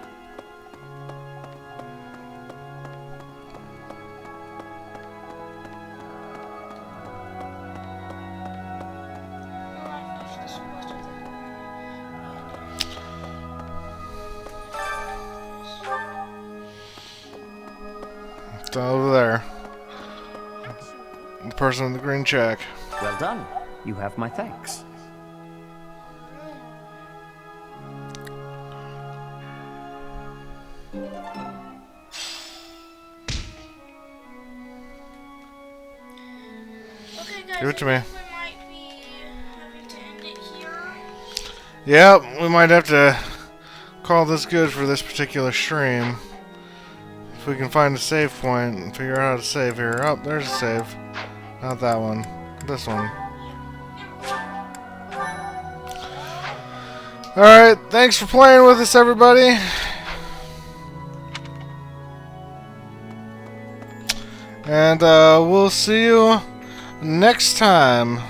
It's over there. The person in the green check. Well done. You have my thanks. Okay, guys, Give it to me. we might be having to end it here. Yep, we might have to call this good for this particular stream. If we can find a save point and figure out how to save here. Oh, there's a save. Not that one. This one. Alright, thanks for playing with us, everybody. And we'll see you next time